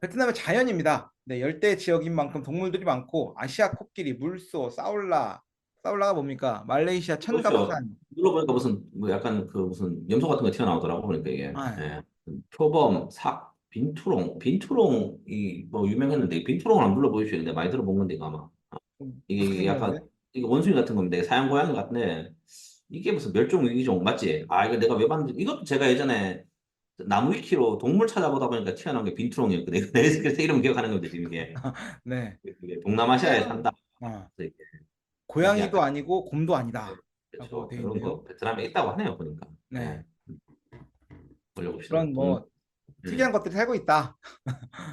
베트남의 자연입니다. 네, 열대 지역인 만큼 동물들이 많고, 아시아 코끼리, 물소, 사울라가 뭡니까? 말레이시아 그렇죠. 천갑산. 눌러보니까 무슨, 뭐 약간 그 무슨 염소 같은 거 튀어나오더라고. 그러니까 이게. 아, 예. 표범, 삭, 빈투롱. 빈투롱이 뭐 유명했는데, 빈투롱을 한번 눌러보십시오. 근데 많이 들어본 건데, 이거 아마. 무슨 이게 약간, 생겼는데? 이게 원숭이 같은 건데, 사양 고양이 같은데, 이게 무슨 멸종 위기종 맞지? 아, 이거 내가 왜 봤는지, 이것도 제가 예전에 나무 위키로 동물 찾아보다 보니까 튀어나온 게 빈투롱이었거든. 내 이름 기억하는 건데, 지금 이게. 네. 이게 동남아시아에 태양, 산다. 어, 그래서 이게 고양이도 약간, 아니고 곰도 아니다. 라고 그렇죠. 되어 이런 있네요. 거 베트남에 있다고 하네요, 보니까. 예. 네. 올려봅시다. 그런 뭐 특이한 예. 것들이 살고 있다.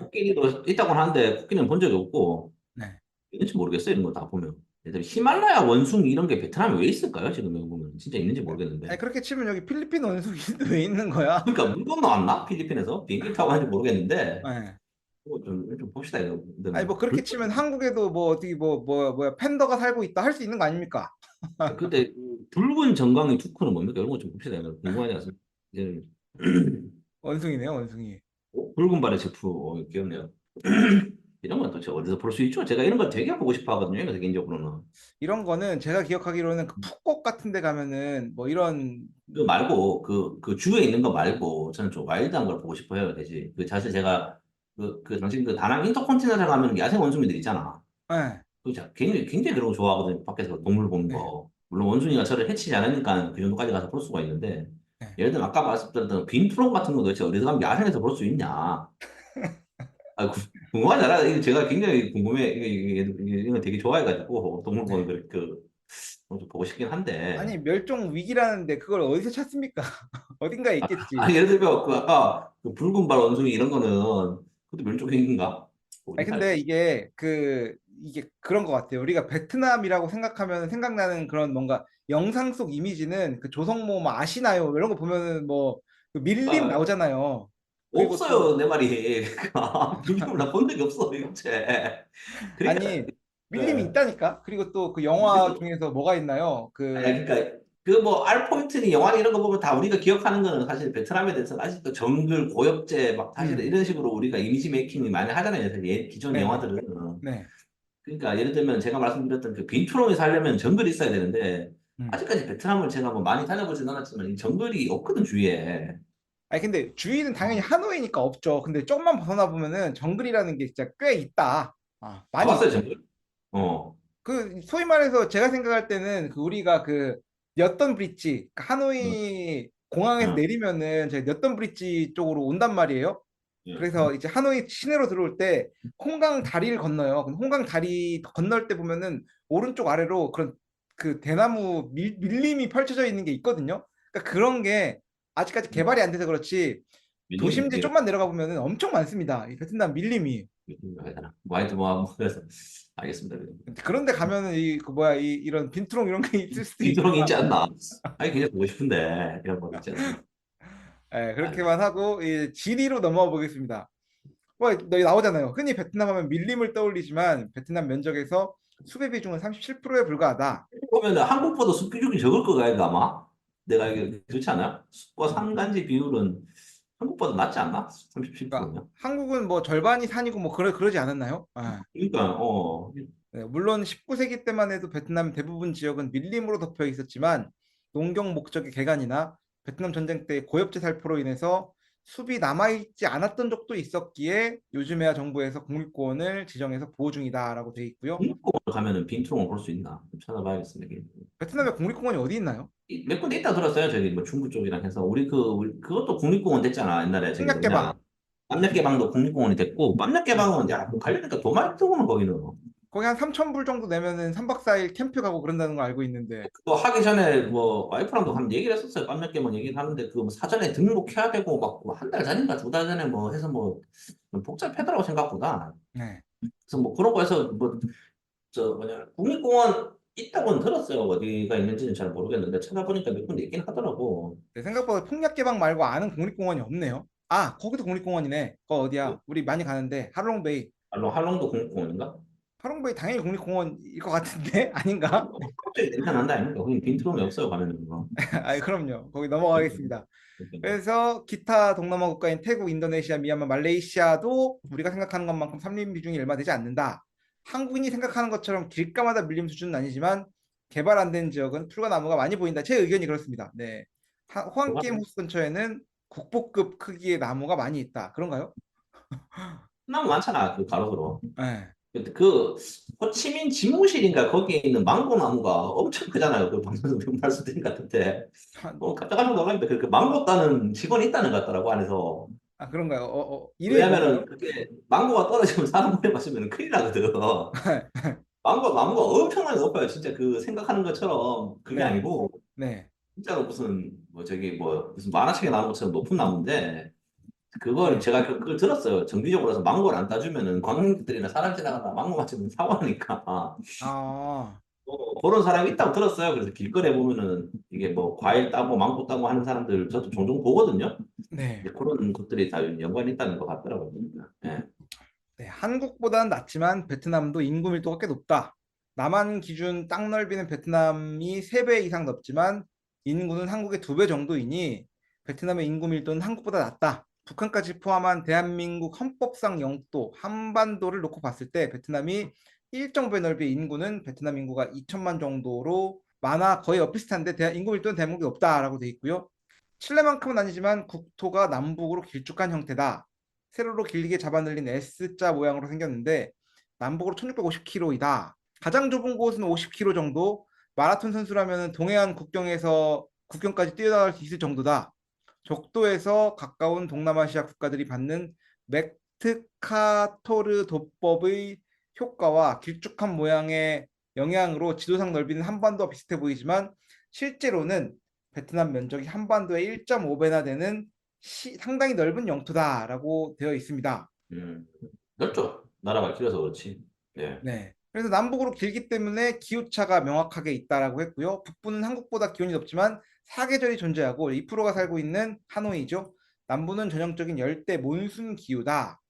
코끼리도 있다고 하는데, 코끼리는 본 적이 없고, 네. 있는지 모르겠어요, 이런 거 다 보면. 예를 들어 히말라야 원숭이 이런 게 베트남에 왜 있을까요? 지금 여기 보면. 진짜 있는지 아니, 모르겠는데. 그렇게 치면 여기 필리핀 원숭이도 왜 있는 거야? 그러니까 물건 나왔나? 필리핀에서? 비행기 타고 하는지 모르겠는데. 네. 그거 좀 봅시다, 이거. 아니, 뭐 는 그렇게 치면 한국에도 뭐 어디 뭐야 팬더가 살고 있다 할 수 있는 거 아닙니까? 근데 붉은 정강이 투크는 뭡니까? 이런 거 좀 봅시다. 이거 궁금하지 않습니까? 이제 원숭이네요, 원숭이. 붉은 발의 제프 귀엽네요. 이런 건 도대체 어디서 볼 수 있죠? 제가 이런 걸 되게 보고 싶어 하거든요. 그래서 개인적으로는. 이런 거는 제가 기억하기로는 그 푸꾸옥 같은 데 가면은 뭐 이런. 그 말고 그 주에 있는 거 말고 저는 좀 와일드한 걸 보고 싶어요. 대신 그 사실 제가 당신 그 다낭 인터컨티넨탈 가면 야생 원숭이들 있잖아. 네. 그 굉장히 그런 거 좋아하거든요. 밖에서 동물 보는 네. 거. 물론 원숭이가 저를 해치지 않으니까 그 정도까지 가서 볼 수가 있는데 네. 예를 들면 아까 말씀드렸던 빈투렁 같은 거 도대체 어디서 가면 야생에서 볼 수 있냐? 아, 궁금하잖아. 이게 제가 굉장히 궁금해. 이거 되게 좋아해가지고 동물 보는 네. 좀 보고 싶긴 한데. 아니, 멸종 위기라는데 그걸 어디서 찾습니까? 어딘가에 있겠지. 예를 들면 그 아까 그 붉은 발 원숭이 이런 거는 그것도 멸종위기인가? 아니, 어디 근데 살지? 이게 그런 것 같아요. 우리가 베트남이라고 생각하면 생각나는 그런 뭔가 영상 속 이미지는 그 조성모 뭐 아시나요? 이런 거 보면은 뭐그 밀림 아, 나오잖아요. 그리고 또 없어요, 내 말이. 불금을 나본 적이 없어, 이거체. 그러니까, 아니, 밀림이 예. 있다니까. 그리고 또 그 영화 그래서, 중에서 뭐가 있나요? 그러니까, 그 뭐, 알포인트니 영화니 이런 거 보면 다 우리가 기억하는 거는 사실 베트남에 대해서 아직도 정글, 고엽제, 막 사실 음, 이런 식으로 우리가 이미지 메이킹이 많이 하잖아요. 사실 기존 네네, 영화들은. 네, 그러니까 예를 들면 제가 말씀드렸던 그 빈투렁에 살려면 정글이 있어야 되는데, 음. 아직까지 베트남을 제가 뭐 많이 다녀보진 않았지만, 이 정글이 없거든, 주위에. 아니 근데 주위는 당연히 하노이니까 없죠. 근데 조금만 벗어나 보면은 정글이라는 게 진짜 꽤 있다. 아, 많이 가봤어요, 있어. 정글? 어. 그 소위 말해서 제가 생각할 때는 그 우리가 그 였던 브릿지 그 응, 하노이 공항에서 응. 내리면은 저희 였던 브릿지 쪽으로 온단 말이에요. 예. 그래서 이제 하노이 시내로 들어올 때 홍강 다리를 건너요. 근데 홍강 다리 건널 때 보면은 오른쪽 아래로 그런 그 대나무 밀림이 펼쳐져 있는 게 있거든요. 그러니까 그런 게 아직까지 개발이 안 돼서 그렇지 밀림이 도심지 그게 좀만 내려가 보면은 엄청 많습니다. 이 베트남 밀림이. 밀림이라고 해야 되나? 뭐 하여튼 뭐 그래서 알겠습니다. 그런데 가면은 이 그 뭐야 이 이런 빈트롱 이런 게 있을 수도 있다. 빈트롱 있지 않나? 아니 그냥 보고 싶은데 이런 거 있지 않습니까? 예, 아, 그렇게만 하고 이 지리로 넘어가 보겠습니다. 뭐 여기 나오잖아요. 흔히 베트남 하면 밀림을 떠올리지만 베트남 면적에서 수배 비중은 37%에 불과하다. 보면 한국보다 숲 비중이 적을 거가 아마 내가 알기로 그렇지 않아요? 숲과 산간지 비율은 한국보다 낮지 않나? 그러니까 37%면? 한국은 뭐 절반이 산이고 뭐 그러지 않았나요? 아, 그러니까 네, 물론 19세기 때만 해도 베트남 대부분 지역은 밀림으로 덮여 있었지만 농경 목적의 개간이나 베트남 전쟁 때 고엽제 살포로 인해서 숲이 남아있지 않았던 적도 있었기에 요즘에야 정부에서 국립공원을 지정해서 보호 중이다라고 돼 있고요. 국립공원 가면은 빈트롱을 볼 수 있나? 좀 찾아봐야겠습니다. 이게. 베트남의 국립공원이 어디 있나요? 몇 군데 있다 들었어요. 저기 뭐 중부 쪽이랑 해서 우리 그것도 국립공원 됐잖아. 옛날에 저기 홍약개방. 뭐냐 빰약개방도 국립공원이 됐고 빰약개방은 야뭐 가려니까 돈 많이 들구만 거기는. 거기 한 3천 불 정도 내면은 3박 4일 캠프 가고 그런다는 거 알고 있는데. 그거 하기 전에 뭐 와이프랑도 한 얘기를 했었어요. 빰약개방 얘기를 하는데 그뭐 사전에 등록해야 되고 막 한 달 전인가 두 달 전에 뭐 해서 뭐 복잡하더라고 생각보다. 네. 그래서 뭐 그런 거 해서 뭐 저 뭐냐 국립공원 있다고는 들었어요. 어디가 있는지는 잘 모르겠는데 찾아보니까 몇 군데 있긴 하더라고. 네, 생각보다 풍약개방 말고 아는 국립공원이 없네요. 아, 거기도 국립공원이네. 그거 그 어디야? 우리 많이 가는데 하롱베이. 할롱도 국립공원인가? 하롱베이 당연히 국립공원일 것 같은데 아닌가? 갑자기 냄새 난다 아닙니까? 거기 빈트롬이 없어요 가면은 뭐. 아, 그럼요. 거기 넘어가겠습니다. 그래서 기타 동남아 국가인 태국, 인도네시아, 미얀마, 말레이시아도 우리가 생각하는 것만큼 삼림 비중이 얼마 되지 않는다. 한국인이 생각하는 것처럼 길가마다 밀림 수준은 아니지만 개발 안 된 지역은 풀과 나무가 많이 보인다. 제 의견이 그렇습니다. 네. 호안게임 호수 근처에는 국보급 크기의 나무가 많이 있다. 그런가요? 나무 많잖아 그 가로수로. 네. 근데 그 호치민 지무실인가 거기에 있는 망고 나무가 엄청 크잖아요. 그 방송 말씀드린 것 같은데. 깜짝깜짝 놀랐는데 그 망고 따는 직원이 있다는 것 같더라고 안에서. 아, 그런가요? 이름이 왜냐면은 뭔가요? 그게 망고가 떨어지면 사람 몸에 맞으면 큰일 나거든. 망고 나무가 엄청나게 높아요. 진짜 그 생각하는 것처럼 그게 네. 아니고 네. 진짜로 무슨 뭐 저기 뭐 무슨 만화책에 나오는 것처럼 높은 나무인데 그걸 네. 제가 그걸 들었어요. 정기적으로 해서 망고를 안 따주면은 관광객들이나 사람 지나가다 망고 맞으면 사고 나니까 아, 그런 사람이 있다고 들었어요. 그래서 길거리에 보면은 이게 뭐 과일 따고 망고 따고 하는 사람들 저도 종종 보거든요. 네. 이제 그런 것들이 다 연관이 있다는 것 같더라고요. 예. 네, 한국보다는 낮지만 베트남도 인구 밀도가 꽤 높다. 남한 기준 땅 넓이는 베트남이 3배 이상 넓지만 인구는 한국의 2배 정도이니 베트남의 인구 밀도는 한국보다 낮다. 북한까지 포함한 대한민국 헌법상 영토 한반도를 놓고 봤을 때 베트남이 1.5배 넓이의 인구는 베트남 인구가 2천만 정도로 많아 거의 비슷한데 인구 밀도는 대한민국이 없다라고 돼 있고요. 칠레만큼은 아니지만 국토가 남북으로 길쭉한 형태다. 세로로 길게 잡아늘린 S자 모양으로 생겼는데 남북으로 1650km이다. 가장 좁은 곳은 50km 정도. 마라톤 선수라면 동해안 국경에서 국경까지 뛰어나갈 수 있을 정도다. 적도에서 가까운 동남아시아 국가들이 받는 맥트카토르 도법의 효과와 길쭉한 모양의 영향으로 지도상 넓이는 한반도와 비슷해 보이지만 실제로는 베트남 면적이 한반도의 1.5배나 되는 상당히 넓은 영토다라고 되어 있습니다. 음, 넓죠. 나라가 길어서 그렇지. 예. 네. 그래서 남북으로 길기 때문에 기후차가 명확하게 있다라고 했고요. 북부는 한국보다 기온이 높지만 사계절이 존재하고 2%가 살고 있는 하노이죠. 남부는 전형적인 열대 몬순 기후다.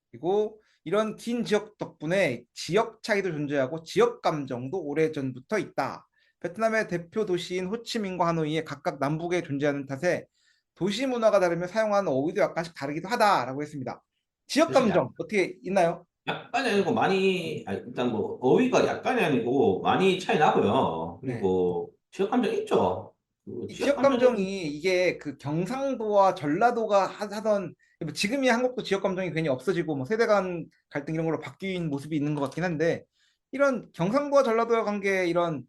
그리고 이런 긴 지역 덕분에 지역 차이도 존재하고 지역 감정도 오래전부터 있다. 베트남의 대표 도시인 호치민과 하노이에 각각 남북에 존재하는 탓에 도시 문화가 다르며 사용하는 어휘도 약간씩 다르기도 하다라고 했습니다. 지역 사실 감정 어떻게 있나요? 약간이 아니고 많이 일단 뭐 어휘가 약간이 아니고 많이 차이 나고요. 네. 그리고 지역 감정 있죠. 그 이 지역 지역 감정이 감정이 이게 그 경상도와 전라도가 하던 뭐 지금이 한국도 지역 감정이 괜히 없어지고 뭐 세대 간 갈등 이런 걸로 바뀐 모습이 있는 것 같긴 한데 이런 경상도와 전라도의 관계 이런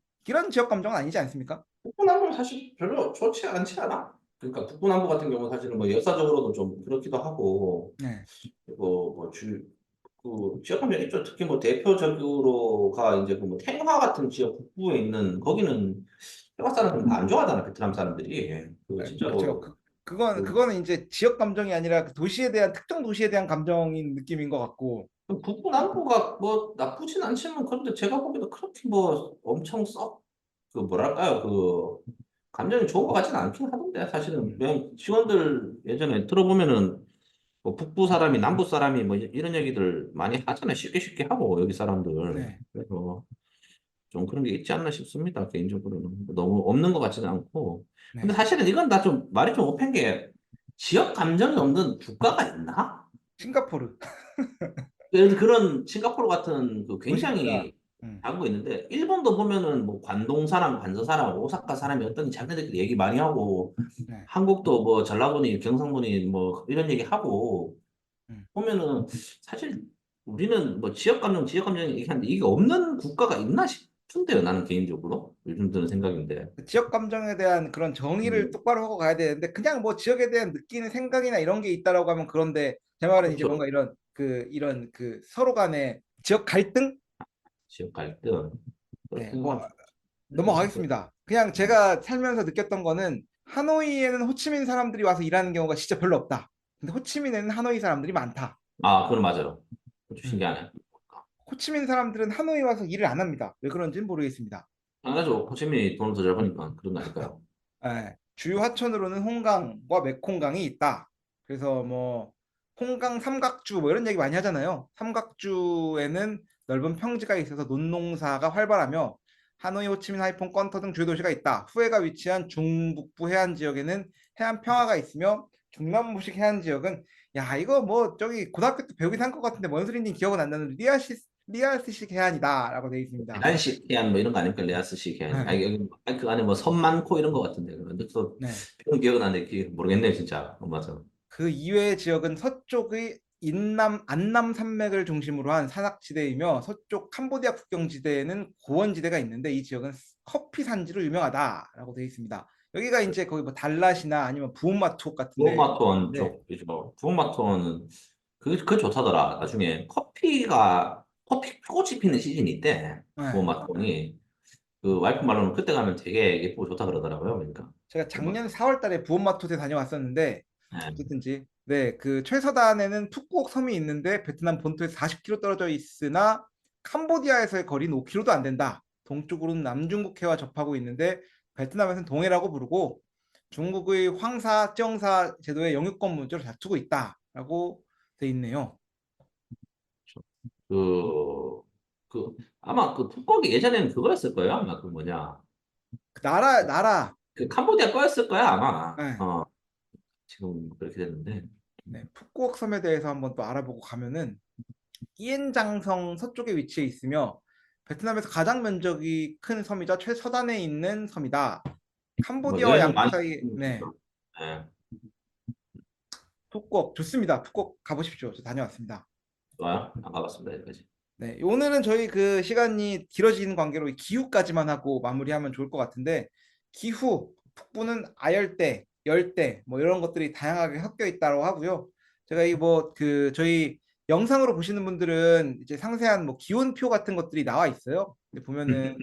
지역 감정은 아니지 않습니까? 북한하고는 사실 별로 좋지 않지 않아? 그러니까 북부 남부 같은 경우는 사실은 뭐 역사적으로도 좀 그렇기도 하고 네. 그리고 그 지역 감정 있죠. 특히 뭐 대표적으로가 이제 그 뭐 탱화 같은 지역 북부에 있는 거기는 태국 사람들은 다 안 좋아하잖아 베트남 사람들이. 그거 그렇죠. 진짜로 그 그거는 이제 지역 감정이 아니라 그 도시에 대한 특정 도시에 대한 감정인 느낌인 것 같고. 북부 남부가 뭐 나쁘진 않지만 그런데 제가 보기에도 그렇게 뭐 엄청 썩 그 뭐랄까요 그 감정이 좋은 것 같지는 않긴 하던데 사실은 음, 그냥 직원들 예전에 들어보면은 뭐 북부 사람이 남부 사람이 뭐 이런 얘기들 많이 하잖아요. 쉽게 쉽게 하고 여기 사람들. 네. 그래서 좀 그런 게 있지 않나 싶습니다. 개인적으로는 너무 없는 것 같지는 않고. 근데 네. 사실은 이건 다 좀 말이 좀 오팬 게 지역 감정이 없는 국가가 있나? 싱가포르 예를 들어 그런 싱가포르 같은 그 도시국가. 굉장히 음, 작은 거 있는데 일본도 보면은 뭐 관동 사람, 관서 사람, 오사카 사람이 어떤 자기네들끼리 얘기 많이 하고 네. 한국도 뭐 전라도니 경상도니 뭐 이런 얘기 하고 음. 보면은 사실 우리는 뭐 지역 감정 얘기하는데 이게 없는 국가가 있나 싶은데요. 나는 개인적으로 요즘 드는 생각인데. 그 지역 감정에 대한 그런 정의를 음, 똑바로 하고 가야 되는데 그냥 뭐 지역에 대한 느끼는 생각이나 이런 게 있다라고 하면 그런데 제 말은 이제 뭔가 그렇죠. 이런 그 서로 간의 지역 갈등? 지역 갈등 네, 그렇게 뭐 뭐 넘어가겠습니다. 그냥 제가 살면서 느꼈던 거는 하노이에는 호치민 사람들이 와서 일하는 경우가 진짜 별로 없다. 근데 호치민에는 하노이 사람들이 많다. 아, 그건 맞아요. 좀 음. 신기하네. 호치민 사람들은 하노이 와서 일을 안 합니다. 왜 그런지는 모르겠습니다. 당연하죠. 호치민이 돈을 더 잘 버니까 그런 거 아닐까요? 예, 주요 하천으로는 홍강과 메콩강이 있다. 그래서 뭐 홍강 삼각주 뭐 이런 얘기 많이 하잖아요. 삼각주에는 넓은 평지가 있어서 논농사가 활발하며 하노이, 호치민, 하이퐁, 건터 등 주요 도시가 있다. 후에가 위치한 중북부 해안 지역에는 해안 평화가 있으며 중남부식 해안 지역은 야 이거 뭐 저기 고등학교 때 배우긴 한 것 같은데 뭔 소리인지 기억은 안 나는 리아스식 해안이다라고 되어 있습니다. 계란식 해안 뭐 이런 거 아닙니까? 레아스식 해안. 아, 네. 여기 그 안에 뭐 섬 많고 이런 거 같은데. 근데 또 네. 그런 기억은 안 나는데 모르겠네요, 진짜. 맞아. 그 이외의 지역은 서쪽의 안남 산맥을 중심으로 한 산악지대이며 서쪽 캄보디아 국경지대에는 고원지대가 있는데 이 지역은 커피 산지로 유명하다라고 되어 있습니다. 여기가 이제 거기 뭐 달랏이나 아니면 부온마토 같은데. 부온마토원 네, 쪽이죠. 부온마토원은 그거 좋다더라. 나중에 커피 꽃이 피는 시즌이 있대. 네. 부온마토원이. 그 와이프 말로는 그때 가면 되게 예쁘고 좋다 그러더라고요. 그러니까. 제가 부온마토. 작년 4월 달에 부온마토에 다녀왔었는데 네. 어쨌든지 네, 그 최서단에는 푸꾸옥 섬이 있는데 베트남 본토에서 40km 떨어져 있으나 캄보디아에서의 거리는 5km도 안 된다. 동쪽으로는 남중국해와 접하고 있는데 베트남에서는 동해라고 부르고 중국의 황사, 쩌영사 제도의 영유권 문제로 다투고 있다라고 돼 있네요. 그, 아마 그 푸꾸옥이 예전에는 그거였을 거예요. 아마 그 뭐냐. 그 나라, 그 캄보디아 거였을 거야, 아마. 네, 지금 그렇게 됐는데. 네, 푸꾸옥 섬에 대해서 한번 또 알아보고 가면은 이엔장성 서쪽에 위치해 있으며 베트남에서 가장 면적이 큰 섬이자 최서단에 있는 섬이다. 뭐 캄보디아와 여행을 양국 많이 사이, 네, 했죠. 네, 푸꾸옥 좋습니다. 푸꾸옥 가보십시오. 저 다녀왔습니다. 좋아요. 안 가봤습니다, 여기까지. 네, 오늘은 저희 그 시간이 길어지는 관계로 이 기후까지만 하고 마무리하면 좋을 것 같은데 기후, 북부는 아열대, 열대 뭐 이런 것들이 다양하게 섞여 있다고 하고요. 제가 이 뭐 그 저희 영상으로 보시는 분들은 이제 상세한 뭐 기온표 같은 것들이 나와 있어요. 근데 보면은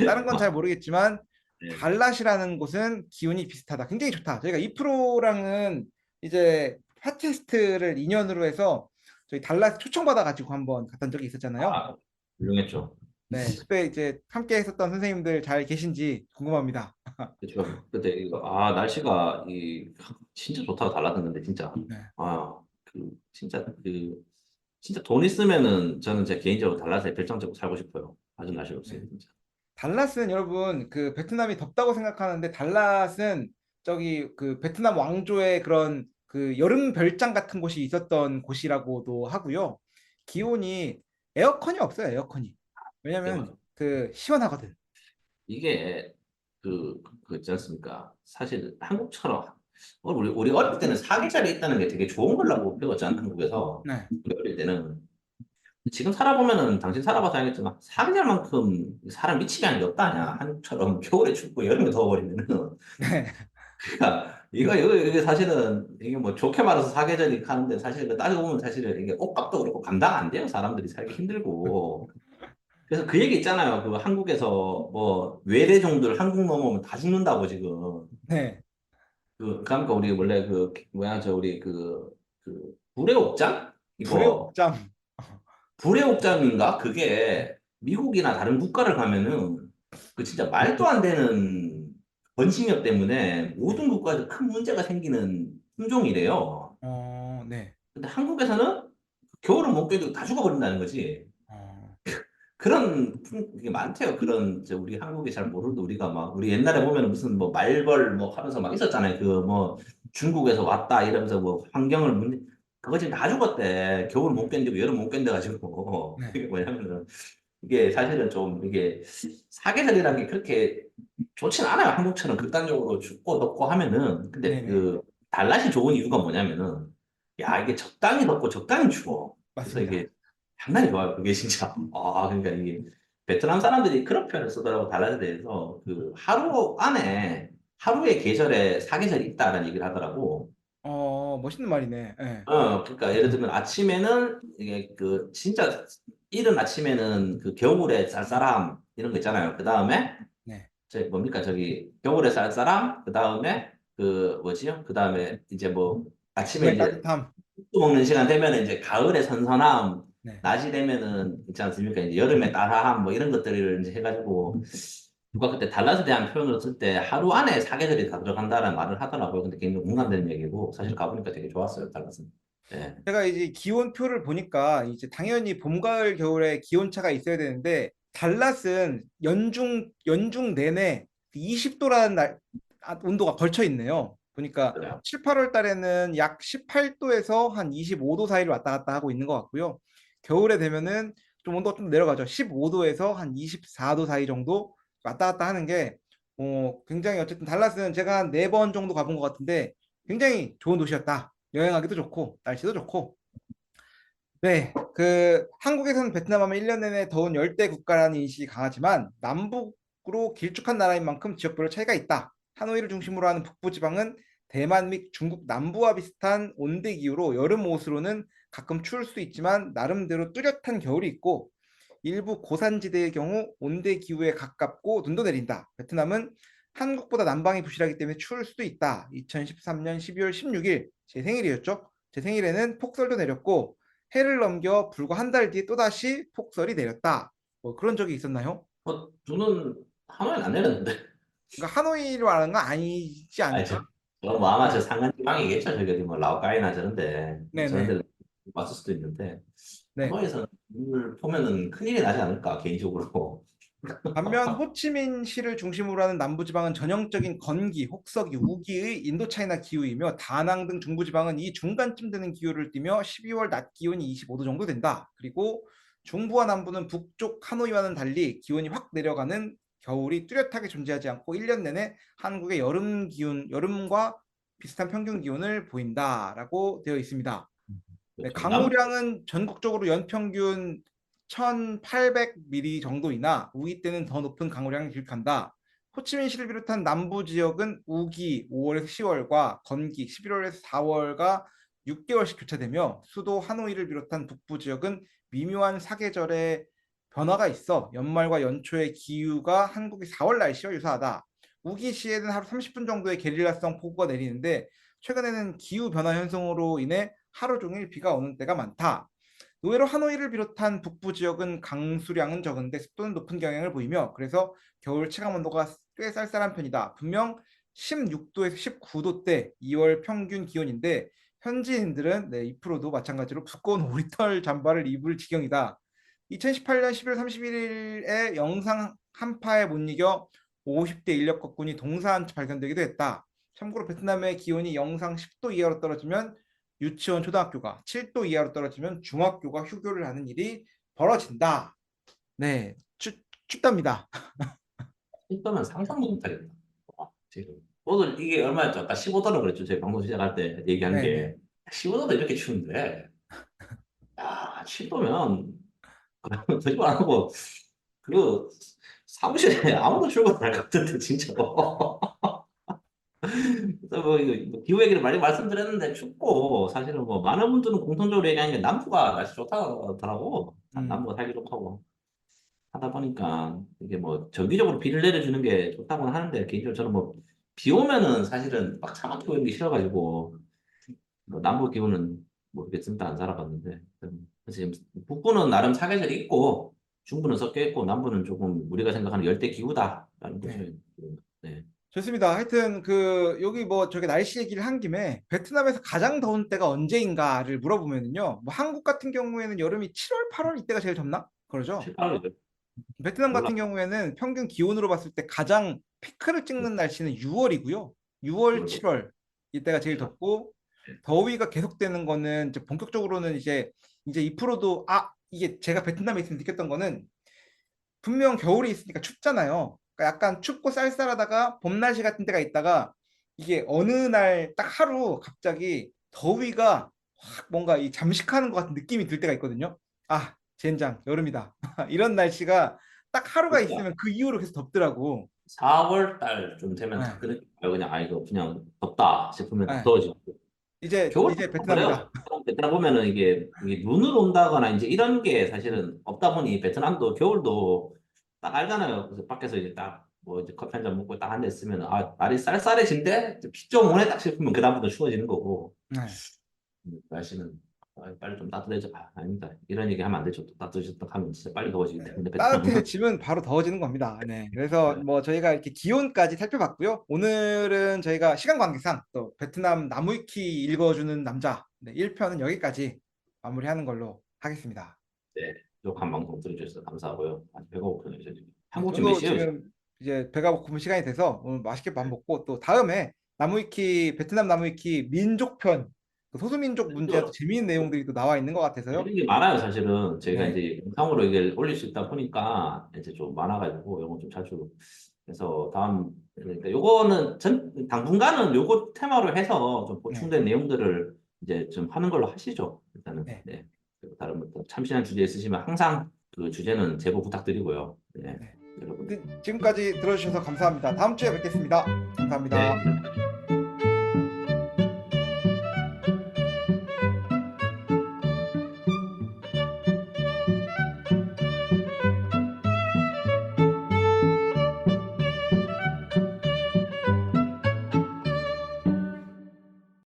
다른 건 잘 막, 모르겠지만 네. 달랏이라는 곳은 기온이 비슷하다. 굉장히 좋다. 저희가 이프로랑은 이제 팟캐스트를 인연으로 해서 저희 달랏 초청받아 가지고 한번 갔던 적이 있었잖아요. 아, 훌륭했죠. 네, 그때 이제 함께 했었던 선생님들 잘 계신지 궁금합니다. 그렇죠. 근데 날씨가 진짜 좋다고 달라졌는데 진짜. 네. 아, 진짜 돈 있으면은 저는 제 개인적으로 달라스에 별장 잡고 살고 싶어요. 아주 날씨 네. 좋습니다, 진짜. 달랏은 여러분 그 베트남이 덥다고 생각하는데 달랏은 저기 그 베트남 왕조의 그런 그 여름 별장 같은 곳이 있었던 곳이라고도 하고요. 기온이 에어컨이 없어요, 에어컨이. 그게 왜냐면 맞아. 그 시원하거든. 이게 있지 않습니까? 사실 한국처럼 우리 어릴 때는 사계절이 있다는 게 되게 좋은 거라고 배웠잖아, 한국에서. 네. 우리 어릴 때는. 지금 살아보면은 당신 살아봐서 알겠지만 사계절만큼 사람 미치게 하는 게 없다 아냐. 한국처럼 겨울에 춥고 여름에 더워버리면은 네. 그러니까 이게 사실은 이게 뭐 좋게 말해서 사계절이 가는데 사실 그 따지고 보면 사실은 이게 옷값도 그렇고 감당 안 돼요. 사람들이 살기 힘들고. 그래서 그 얘기 있잖아요. 그 한국에서 뭐 외래종들 한국 넘어오면 다 죽는다고 지금. 네. 그러니까 우리 원래 그 뭐야 저 우리 그 불의 옥장 불의 이거 옥잠. 불의 옥장인가 그게 미국이나 다른 국가를 가면은 그 진짜 말도 안 되는 번식력 때문에 모든 국가에서 큰 문제가 생기는 품종이래요. 네. 근데 한국에서는 겨울은 못 견디고 다 죽어버린다는 거지. 어, 게 많대요. 그런, 우리 한국에 잘 모르는데 우리가 막, 우리 옛날에 보면 무슨 뭐 말벌 뭐 하면서 막 있었잖아요. 그 뭐 중국에서 왔다 이러면서 뭐 환경을 그거 지금 다 죽었대. 겨울 못 견디고 여름 못 견뎌가지고. 네. 그게 뭐냐면은 이게 사실은 좀 이게 사계절이라는 게 그렇게 좋진 않아요. 한국처럼 극단적으로 춥고 덥고 하면은. 근데 네네. 달랏이 좋은 이유가 뭐냐면은 야, 이게 적당히 덥고 적당히 추워. 그래서 맞습니다. 이게 장난이 좋아요. 그게 진짜. 그러니까 이게 베트남 사람들이 그런 표현을 쓰더라고 달랏에 대해서 하루 안에 하루의 계절에 사계절이 있다는 얘기를 하더라고. 멋있는 말이네. 네. 그러니까 예를 들면 아침에는 이게 진짜 이른 아침에는 겨울에 쌀쌀함 이런 거 있잖아요. 그 다음에 네. 뭡니까 저기 겨울에 쌀쌀함 그 다음에 뭐지요? 그 다음에 이제 뭐 아침에 봄의 이제 따뜻함. 국 먹는 시간 되면은 이제 가을에 선선함, 네. 낮이 되면은 있지 않습니까? 이제 여름에 따스함 뭐 이런 것들을 이제 해가지고 누가 그때 달랏에 대한 표현을 쓸 때 하루 안에 사계절이 다 들어간다는 말을 하더라고요. 근데 굉장히 공감되는 얘기고 사실 가보니까 되게 좋았어요, 달랏은. 예. 제가 이제 기온표를 보니까 이제 당연히 봄, 가을, 겨울에 기온차가 있어야 되는데 달랏은 연중 내내 20도라는 온도가 걸쳐 있네요. 보니까 그래요. 7, 8월 달에는 약 18도에서 한 25도 사이를 왔다 갔다 하고 있는 것 같고요. 겨울에 되면은 좀 온도가 좀 내려가죠. 15도에서 한 24도 사이 정도 왔다 갔다 하는 게 굉장히 어쨌든 달랏은 제가 한 4번 정도 가본 것 같은데 굉장히 좋은 도시였다. 여행하기도 좋고 날씨도 좋고. 네, 한국에서는 베트남 하면 1년 내내 더운 열대 국가라는 인식이 강하지만 남북으로 길쭉한 나라인 만큼 지역별로 차이가 있다. 하노이를 중심으로 하는 북부 지방은 대만 및 중국 남부와 비슷한 온대 기후로 여름 옷으로는 가끔 추울 수 있지만 나름대로 뚜렷한 겨울이 있고 일부 고산지대의 경우 온대 기후에 가깝고 눈도 내린다. 베트남은 한국보다 남방이 부실하기 때문에 추울 수도 있다. 2013년 12월 16일 제 생일이었죠. 제 생일에는 폭설도 내렸고 해를 넘겨 불과 한 달 뒤에 또다시 폭설이 내렸다. 뭐 그런 적이 있었나요? 저는 하노이는 안 내렸는데. 그러니까 하노이를 말하는 건 아니지 아니, 않을까? 뭐 아마 저 상간지방이겠죠. 저기 어디 뭐 라오카이나 저런 네네. 데 왔을 수도 있는데. 네. 하노이에서는 물 보면은 큰일이 나지 않을까, 개인적으로. 반면 호치민시를 중심으로 하는 남부지방은 전형적인 건기, 혹서기, 우기의 인도차이나 기후이며 다낭 등 중부지방은 이 중간쯤 되는 기후를 띠며 12월 낮 기온이 25도 정도 된다. 그리고 중부와 남부는 북쪽 하노이와는 달리 기온이 확 내려가는 겨울이 뚜렷하게 존재하지 않고 1년 내내 한국의 여름과 비슷한 평균 기온을 보인다라고 되어 있습니다. 네, 그렇죠. 강우량은 전국적으로 연평균 1800mm 정도이나 우기 때는 더 높은 강우량을 기록한다. 호치민시를 비롯한 남부 지역은 우기 5월에서 10월과 건기 11월에서 4월과 6개월씩 교차되며 수도 하노이를 비롯한 북부 지역은 미묘한 사계절의 변화가 있어 연말과 연초의 기후가 한국의 4월 날씨와 유사하다. 우기 시에는 하루 30분 정도의 게릴라성 폭우가 내리는데 최근에는 기후 변화 현상으로 인해 하루 종일 비가 오는 때가 많다. 의외로 하노이를 비롯한 북부 지역은 강수량은 적은데 습도는 높은 경향을 보이며 그래서 겨울 체감 온도가 꽤 쌀쌀한 편이다. 분명 16도에서 19도대 2월 평균 기온인데 현지인들은 2%도 마찬가지로 두꺼운 오리털 잠바를 입을 지경이다. 2018년 11월 31일에 영상 한파에 못 이겨 50대 인력 거꾼이 동사한 채 발견되기도 했다. 참고로 베트남의 기온이 영상 10도 이하로 떨어지면 유치원 초등학교가 7도 이하로 떨어지면 중학교가 휴교를 하는 일이 벌어진다. 네, 춥답니다. 이거는 상상도 못하겠다. 지금. 오늘 이게 얼마였죠? 아까 15도라고 그랬죠. 저희 방송 시작할 때 얘기한 네네. 게. 15도도 이렇게 추운데, 야, 7도면, 거짓말 안 하고, 그, 사무실에 아무도 출근 안 할 것 같은데, 진짜로. 뭐 이거 기후 얘기를 많이 말씀드렸는데 춥고 사실은 뭐 많은 분들은 공통적으로 얘기하는 게 남부가 날씨 좋다더라고. 음, 남부가 살기 좋다고 하다 보니까 이게 뭐 정기적으로 비를 내려주는 게 좋다고는 하는데 개인적으로 저는 뭐 비 오면은 사실은 막 차 막히고 이런 게 싫어가지고 뭐 남부 기후는 모르겠습니다. 안 살아봤는데 그래서 지금 북부는 나름 사계절이 있고 중부는 섞여 있고 남부는 조금 우리가 생각하는 열대 기후다라는 네. 것을 네. 좋습니다. 하여튼 그 여기 뭐 저기 날씨 얘기를 한 김에 베트남에서 가장 더운 때가 언제인가를 물어보면은요. 뭐 한국 같은 경우에는 여름이 7월, 8월 이때가 제일 덥나? 그러죠? 7, 8월 베트남 몰라 같은 경우에는 평균 기온으로 봤을 때 가장 피크를 찍는 날씨는 6월이고요. 6월, 7월 이때가 제일 덥고 더위가 계속되는 거는 이제 본격적으로는 이제 2%도 이게 제가 베트남에 있으면 느꼈던 거는 분명 겨울이 있으니까 춥잖아요. 그러니까 약간 춥고 쌀쌀하다가 봄 날씨 같은 때가 있다가 이게 어느 날 딱 하루 갑자기 더위가 확 뭔가 이 잠식하는 것 같은 느낌이 들 때가 있거든요. 젠장 여름이다. 이런 날씨가 딱 하루가 그러니까 있으면 그 이후로 계속 덥더라고. 4월 달 좀 되면 딱 네, 그렇게 그냥 이거 그냥 덥다 싶으면 딱 네. 더워지고 겨울도 이제 그래요. 베트남이다. 베트남 보면은 이게 눈을 온다거나 이제 이런 게 사실은 없다 보니 베트남도 겨울도 딱 알잖아요. 그래서 밖에서 이제 딱 뭐 이제 커피 한 잔 먹고 딱 앉아 있으면 날이 쌀쌀해진데 비 좀 오네 딱 싶으면 그다음부터 추워지는 거고 네. 날씨는 빨리 좀 따뜻해져. 아닙니다. 이런 얘기 하면 안 되죠. 또 따뜻해졌다 하면 진짜 빨리 더워지기 네, 때문에 베트남은 따뜻해지면 바로 더워지는 겁니다. 네. 그래서 네. 뭐 저희가 이렇게 기온까지 살펴봤고요. 오늘은 저희가 시간 관계상 또 베트남 나무위키 읽어주는 남자 1편은 여기까지 마무리하는 걸로 하겠습니다. 네. 욕한 방송 들어주셔서 감사하고요. 아주 배가 고프네요. 지금. 네, 한국 지금 몇 저도 시에요? 지금? 지금 이제 배가 고픈 시간이 돼서 오늘 맛있게 밥 먹고 또 다음에 나무위키 베트남 나무위키 민족편 그 소수민족 문제도 그죠? 재미있는 내용들이 또 나와 있는 것 같아서요. 이런 게 많아요, 사실은. 저희가 네, 이제 영상으로 이게 올릴 수 있다 보니까 이제 좀 많아가지고 이런 거좀 자주 해서 그러니까 요거는 당분간은 요거 테마로 해서 좀 네, 보충된 내용들을 이제 좀 하는 걸로 하시죠. 일단은. 네, 네. 그리고 다른 뭐 참신한 주제 있으시면 항상 그 주제는 제보 부탁드리고요. 네. 네. 여러분. 지금까지 들어주셔서 감사합니다. 다음 주에 뵙겠습니다. 감사합니다. 네.